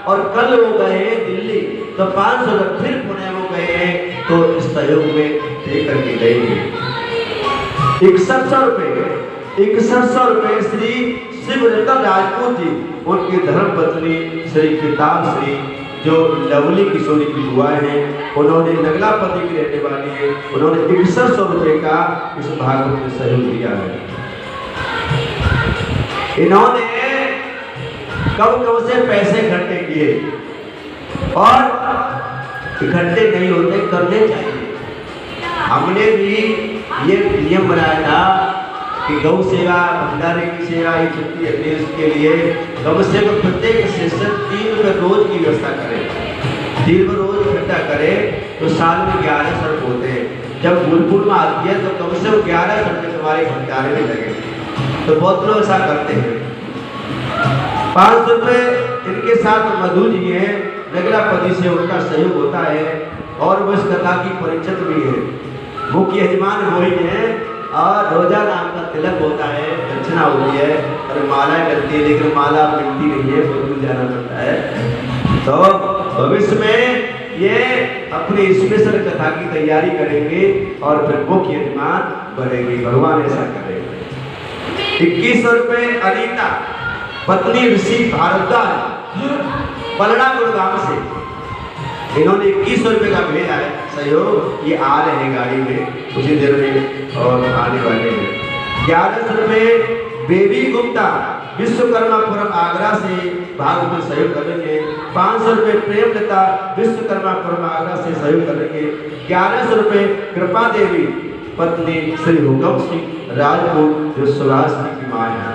और कल वो गए दिल्ली, तो 500 रुपये फिर पुणे वो गए हैं, तो इस सहयोग में दे करके गए हैं। 6100 रुपये श्री शिवरतन राजपूत जी, उनकी धर्म पत्नी श्री किताब श्री जो लवली किशोरी की बुआ हैं, उन्होंने नगलापति की रहने वाली है, उन्होंने 6100 रुपये का इस भागवत में सहयोग दिया है। इन्होंने कब से पैसे इकट्ठे किए, और इकट्ठे नहीं होते, करने चाहिए। हमने भी ये नियम बनाया था कि गौ सेवा, भंडारे की सेवा, ये छुट्टी है देश के लिए, कम से कम प्रत्येक सेशन 3 रुपये रोज की व्यवस्था करें। 3 रुपये रोज इकट्ठा करें तो साल में 11 सड़क होते हैं। जब बुलबुल में आती है तो कम से कम 11 सड़कें तुम्हारे भंडारे में लगे, तो बहुत लोग ऐसा करते हैं। 500 रुपये इनके साथ मधु जी हैं नगलापति से, उनका सहयोग होता है, और वो इस कथा की परिचित भी है। मुख्य यजमान वही है, और रोजा नाम का तिलक होता है, दक्षिणा होती है, और माला करती है, लेकिन माला मिलती नहीं है, बहुत दूर जाना पड़ता है। तो भविष्य में ये अपनी स्पेशल कथा की तैयारी करेंगे और फिर मुख्य यजमान बनेंगे। भगवान ऐसा करेंगे। 2100 रुपए अनीता पत्नी ऋषि भारद्वाज पलड़ा गुड़गांव से, इन्होंने 2100 रुपए का भेजा है सहयोग। ये आ रहे हैं गाड़ी में कुछ देर में और आने वाले हैं। 1100 रुपए बेबी गुप्ता विश्वकर्मापुरम आगरा से भाग में सहयोग करेंगे। 500 रुपए प्रेमलता विश्वकर्मापुरम आगरा से सहयोग करेंगे। 1100 रुपए कृपा देवी पत्नी श्री हुकम सिंह राजपूत जो सुभाष की मां है,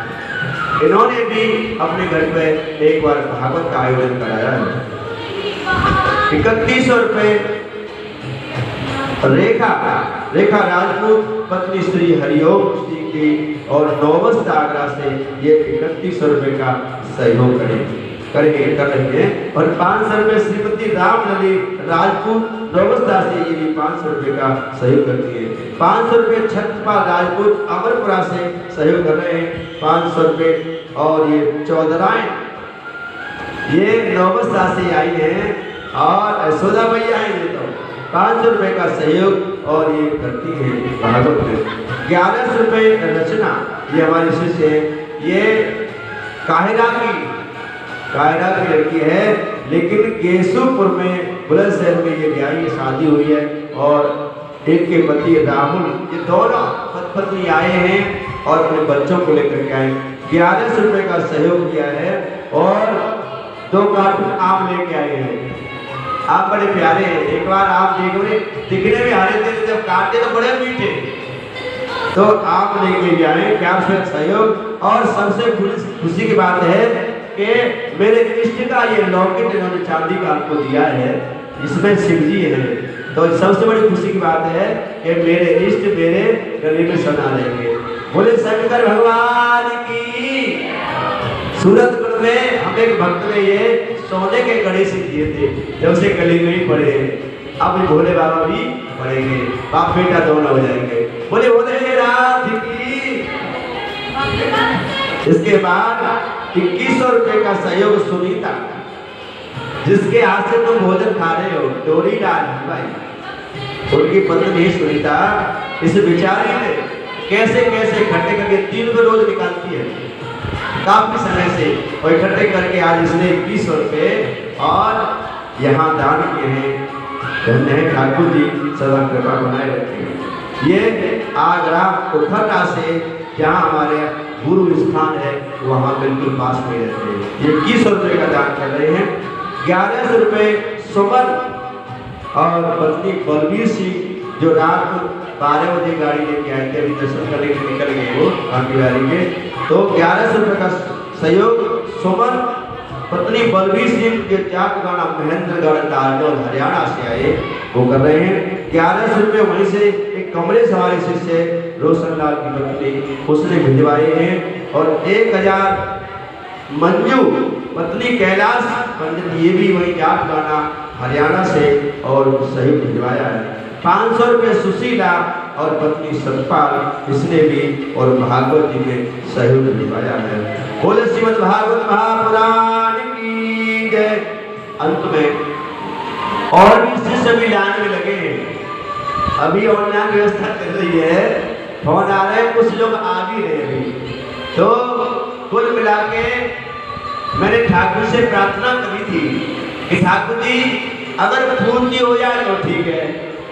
इन्होंने भी अपने घर पे एक बार भागवत का आयोजन कराया है। 3100 रुपए रेखा राजपूत पत्नी श्री हरिओम सिंह की और नौबस्त आगरा से ये 3100 रुपए का सहयोग करेंगे। और 500 रुपए श्रीमती रामलली राजपूत नौबस्ता से ये भी 500 रुपए का सहयोग करती है। 500 रुपए छत्रपाल राजपूत अमरपुरा से सहयोग कर रहे हैं। 500 रुपए और ये चौधराएं ये नौबस्ता से आई हैं और यशोदा भैया हैं, तो 500 रुपए का सहयोग और ये करती है भागवत में। 1100 रुपए रचना ये हमारी शिष्य है, ये काहिरा की लड़की है, लेकिन केशवपुर में बुलंदशहर में ये ब्याह की शादी हुई है और एक के पति राहुल, ये दोनों पत्नी आए हैं और अपने बच्चों को लेकर के आए। 1100 रुपए का सहयोग किया है और 2 कार्टून आम लेके आए हैं। आप बड़े प्यारे हैं, एक बार आप देखोगे दिखने में हरे थे, जब काटते तो बड़े मीठे, तो आप लेके आए। क्या सहयोग। और सबसे खुशी की बात है कि मेरे इष्ट का ये लॉकेट इन्होंने चांदी का आपको दिया है, इसमें शिव जी है, तो सबसे बड़ी खुशी की बात है कि मेरे इष्ट मेरे गले में सना लेंगे। बोले शंकर भगवान की। सूरतगढ़ में हम एक भक्त ने ये सोने के कड़े से दिए थे, जब से गले में ही पड़े, अब भोले बाबा भी पड़ेंगे, बाप बेटा दोनों हो जाएंगे। बोले बोले रात की। इसके बाद 2100 रुपए का सहयोग सुनीता, जिसके हाथ से तुम भोजन खा रहे हो, डोरी डाल भाई, उनकी पत्नी सुनीता इस बेचारी ने कैसे कैसे इकट्ठे करके 3 रुपए रोज निकालती है काफी समय से, और इकट्ठे करके आज इसने 2100 रुपए और यहाँ दान किए हैं। धन्य ठाकुर जी सदा कृपा बनाए रखे हैं। ये आगरा उठटा से जहाँ हमारे गुरु स्थान है वहाँ बिल्कुल पास में रहते हैं। ये 2100 रुपए का दान कर रहे हैं। 1100 रुपए सुमन और पत्नी बलबीर सिंह जो रात 12 बजे गाड़ी लेके आए थे, अभी दर्शन करने के निकल गए वो आपकी गाड़ी के, तो 1100 रुपए का सहयोग सुमन पत्नी बलबीर सिंह के त्याग गाना महेंद्रगढ़ नारनौल हरियाणा से आए वो कर रहे हैं। 1100 रुपये वहीं से एक कमरे से हमारे शिष्य रोशन लाल की पत्नी उसने भिजवाए हैं। और 1000 मंजू पत्नी कैलाश पंडित ये भी वही जाट गाना हरियाणा से और सहयोग भिजवाया है। 500 रुपये सुशीला और पत्नी सतपाल इसने भी और भागवत जी में सहयोग भिजवाया है। बोले श्रीमद् भागवत महापुराण की जय। अंत में और भी शिष्य भी लाने में लगे हैं, अभी ऑनलाइन व्यवस्था चल रही है, फोन आ रहे हैं, कुछ लोग आ भी रहे हैं। तो कुल मिला के मैंने ठाकुर से प्रार्थना करी थी कि ठाकुर जी अगर पूर्ति हो जाए तो ठीक है,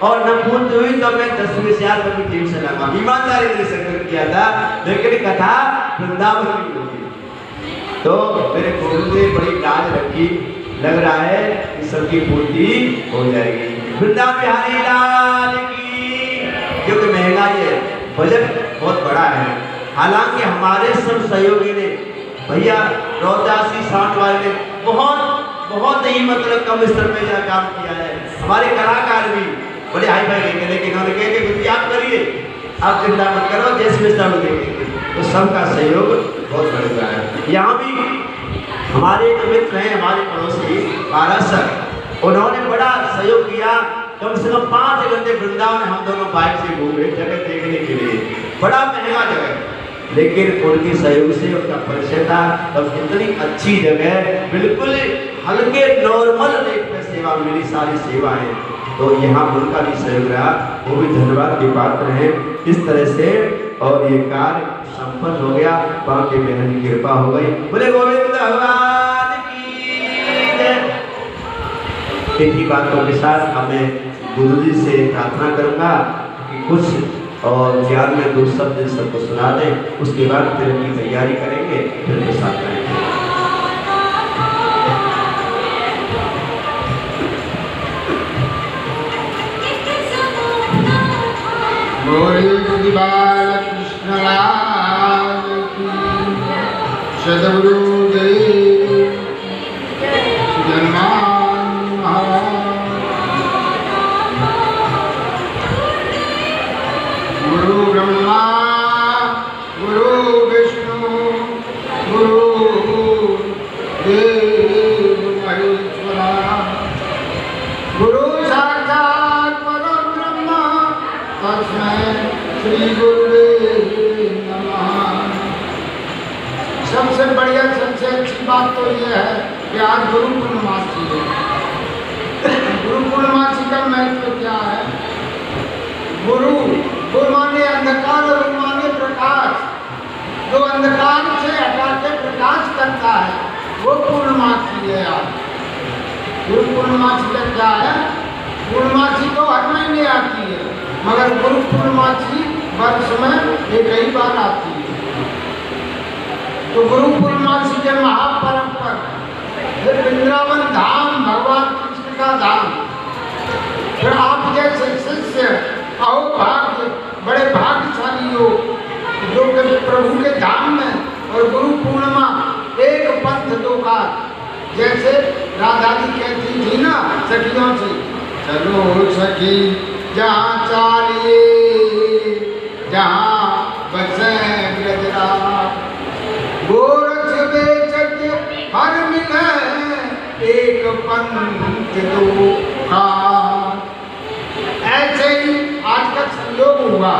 और न पूर्ति हुई तो मैं 10 से 8 की टीम से लगा। ईमानदारी से संकल्प किया था, लेकिन कथा वृंदावन की होगी। तो मेरे गुरु ने बड़ी लाज रखी, लग रहा है कि सबकी पूर्ति हो जाएगी। वृंदावन बिहारी लाल की, क्योंकि महंगाई है, बजट बहुत बड़ा है। हालांकि हमारे सब सहयोगी ने, भैया रौदासी साठ वाले ने बहुत ही मतलब कम स्तर पे यह काम किया है। हमारे कलाकार भी बड़े हाई फाई लेके, लेकिन उन्होंने कहे कि आप करिए, आप चिंता मत करो, जैसे सब देखेंगे। तो सबका सहयोग बहुत बढ़ रहा है। यहाँ भी हमारे एक मित्र हैं, हमारे पड़ोसी पारासर, उन्होंने बड़ा सहयोग किया। कम से कम 5 घंटे वृंदावन हम दोनों बाइक से घूमे जगह देखने के लिए, बड़ा महंगा जगह, लेकिन उनके सहयोग से उनका परिचय था। और इतनी अच्छी जगह बिल्कुल हल्के नॉर्मल रेट में से सेवा मिली, सारी सेवाएं, तो यहाँ उनका भी सहयोग रहा, वो भी धन्यवाद के पात्र हैं। इस तरह से और ये कार्य संपन्न हो गया, बांके बहन की कृपा हो गई। बोले गोविंद भगवान की जय। इन्हीं बातों के साथ हमें गुरु जी से प्रार्थना करूंगा कि कुछ और ज्ञान में दो शब्द सबको सुना दें, उसके बाद फिर की तैयारी करेंगे, फिर प्रसाद करेंगे। बोले बाल कृष्ण लाल की, सद्गुरुदेव जन्मान गुरु ब्रह्मा गुरु विष्णु गुरु देव महेश्वरा, गुरु साक्षात परब्रह्म तस्मै श्री गुरुदेव नमः। सबसे बढ़िया, सबसे अच्छी बात तो यह है कि आज गुरु पूर्णमासी है। गुरु पूर्णमासी का महत्व क्या है? गुरु माने अंधकार और माने प्रकाश। जो अंधकार से हटा के प्रकाश करता है वो पूर्णमासी है। आज गुरु पूर्णमासी का क्या है? पूर्णमासी तो हर महीने आती है, मगर गुरु पूर्णमासी वर्ष में एक ही बार आती है। तो गुरु पूर्णमासी के महापर्व पर वृंदावन धाम भगवान कृष्ण का धाम, फिर आप जैसे शिष्य आओ भाग्य, बड़े भाग्यशाली हो जो कभी प्रभु के धाम में। और गुरु पूर्णिमा एक पंथ दो काज, जैसे राधा जी कहती थी ना सखियों से, चलो सखी जहाँ चालिए जहाँ बसे ब्रजराज, गोरक्ष बेचत हर मिले एक पंथ दो काज। ऐसे ही आज का संयोग हुआ,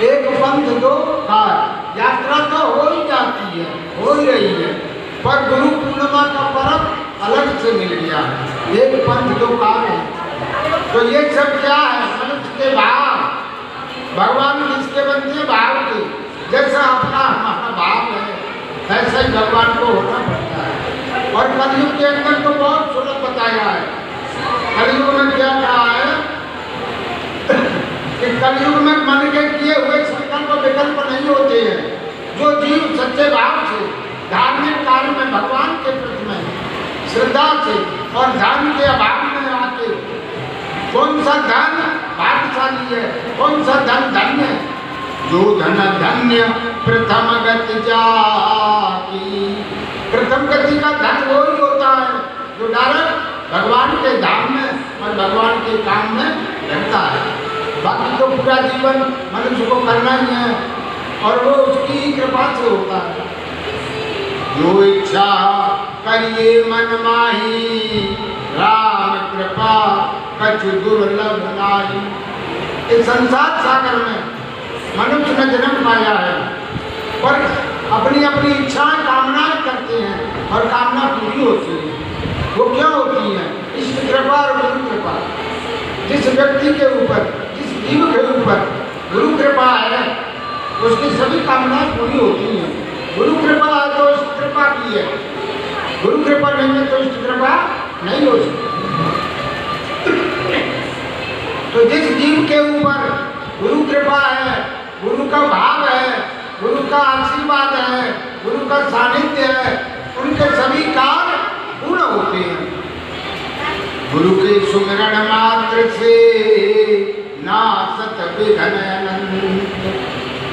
एक पंथ दो काज। यात्रा तो हो ही जाती है, हो ही रही है, पर गुरु पूर्णिमा का पर्व अलग से मिल गया है, एक पंथ दो काज है। तो ये सब क्या है? मनुष्य के भाव, भगवान किसके बनते हैं? भाव के। जैसा अपना हमारा भाव है ऐसा ही भगवान को होना पड़ता है। और कलयुग के अंदर तो बहुत सुलभ बताया है। कलयुग में क्या कहा है कि कलयुग में मन के किए हुए संकल्प विकल्प नहीं होते हैं। जो जीव सच्चे भाव से धार्मिक कार्य में भगवान के प्रति में श्रद्धा से और धन के अभाव में आके, कौन सा धन भाग्यशाली है, कौन सा धन धन्य है? जो धन धन्य प्रथम गति जाकी। प्रथम गति का धन वो ही होता है जो डायरेक्ट भगवान के धाम में और भगवान के काम में रहता है। बाकी तो पूरा जीवन मनुष्य को करना ही है और वो उसकी ही कृपा से होता है। जो इच्छा करिए मन माही, राम कृपा कछु दुर्लभ नाही। इस संसार सागर में मनुष्य ने जन्म पाया है, पर अपनी अपनी इच्छाएं कामनाएं करते हैं और कामना पूरी होती है। वो क्या होती है? इष्ट कृपा और गुरु कृपा। जिस व्यक्ति के ऊपर, जिस जीव के ऊपर गुरु कृपा है उसकी सभी कामनाएं पूरी होती हैं। गुरु कृपा है तो इष्ट कृपा की है, गुरु कृपा नहीं है तो इष्ट कृपा नहीं हो सकती। तो जिस जीव के ऊपर गुरु कृपा है, गुरु का भाव है, गुरु का आशीर्वाद है, गुरु का सानिध्य है, उनके सभी कार्य पूर्ण होते हैं। गुरु के सुमिरण मात्र से नासत विघ्न अनंत,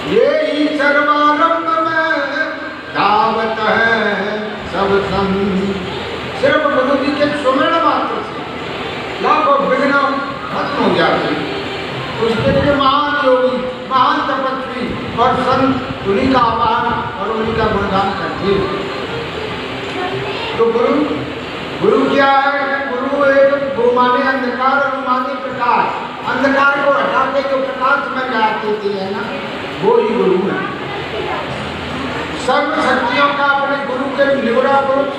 ये ही सर्वारंभ में धावत है सब संत। सिर्फ गुरु जी के सुमिरण मात्र से लाखों विघ्न खत्म हो जाते हैं। उसके लिए महान योगी, महान तपस्वी और संत उन्हीं का आह्वान और उन्हीं का गुणगान करते हैं। तो गुरु क्या है? गुरु एक गो माने अंधकार और माने प्रकाश। अंधकार को हटा के जो प्रकाश में ले आते है ना, वो ही गुरु है। सर्व शक्तियों का अपने गुरु के निवड़ा पुरुष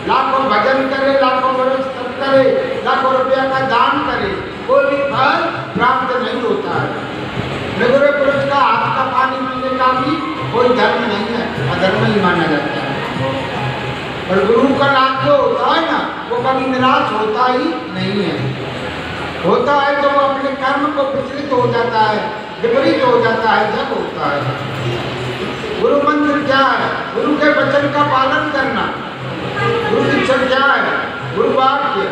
लाखों भजन करे, लाखों वर्ष तक करे, लाखों रुपया का दान करे, कोई भी फल प्राप्त नहीं होता है। निगुरे पुरुष का हाथ का पानी पीने का भी कोई धर्म नहीं है, अधर्म ही माना जाता है। पर गुरु का लाभ जो होता है ना, वो कभी निराश होता ही नहीं है। होता है तो वो अपने कर्म को विचलित हो जाता है, विपरीत हो जाता है जब होता है। गुरु मंत्र क्या है? गुरु के वचन का पालन करना। गुरु शिक्षा क्या है? गुरु वाक्य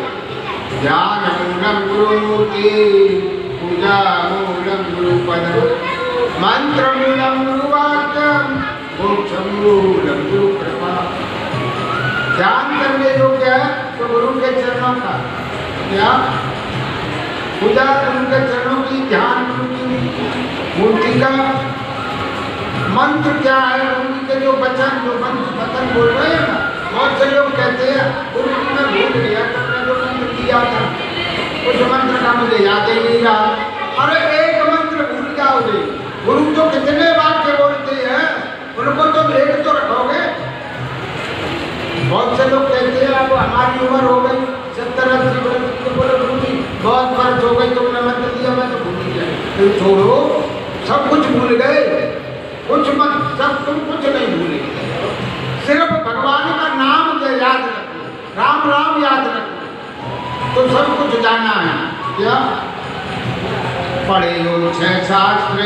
ज्ञान मूलम गुरु मूर्ति, पूजा मूलम गुरु पद, मंत्र मूलम गुरु वाक्य, मोक्ष मूलम गुरु कृपा। ध्यान करने योग्य है तो गुरु के चरणों का क्या पूजा, गुरु के चरणों की, ध्यान गुरु की मूर्ति का। मंत्र क्या है? गुरु के जो वचन, जो मंत्र वचन बोल रहे हैं ना, बहुत से लोग कहते हैं गुरु जी मैं भूल गया, तुमने जो मंत्र दिया था उस मंत्र का मुझे याद ही नहीं रहा। अरे एक मंत्र भूल जाओगे, गुरु तो कितने वाक्य बोलते हैं, उनको तो लेट तो रखोगे। बहुत से लोग कहते हैं अब हमारी उम्र हो गई 70-80 वर्ष की, तो बोले गुरु जी बहुत वर्ष हो गई, तुमने मंत्र दिया मैं तो भूल गया। तो छोड़ो, सब कुछ भूल गए, कुछ मत, सब तुम कुछ नहीं भूले, सिर्फ भगवान का नाम याद रखो, राम राम याद रखो, तो सब कुछ जाना है। क्या पढ़े हो 6 शास्त्र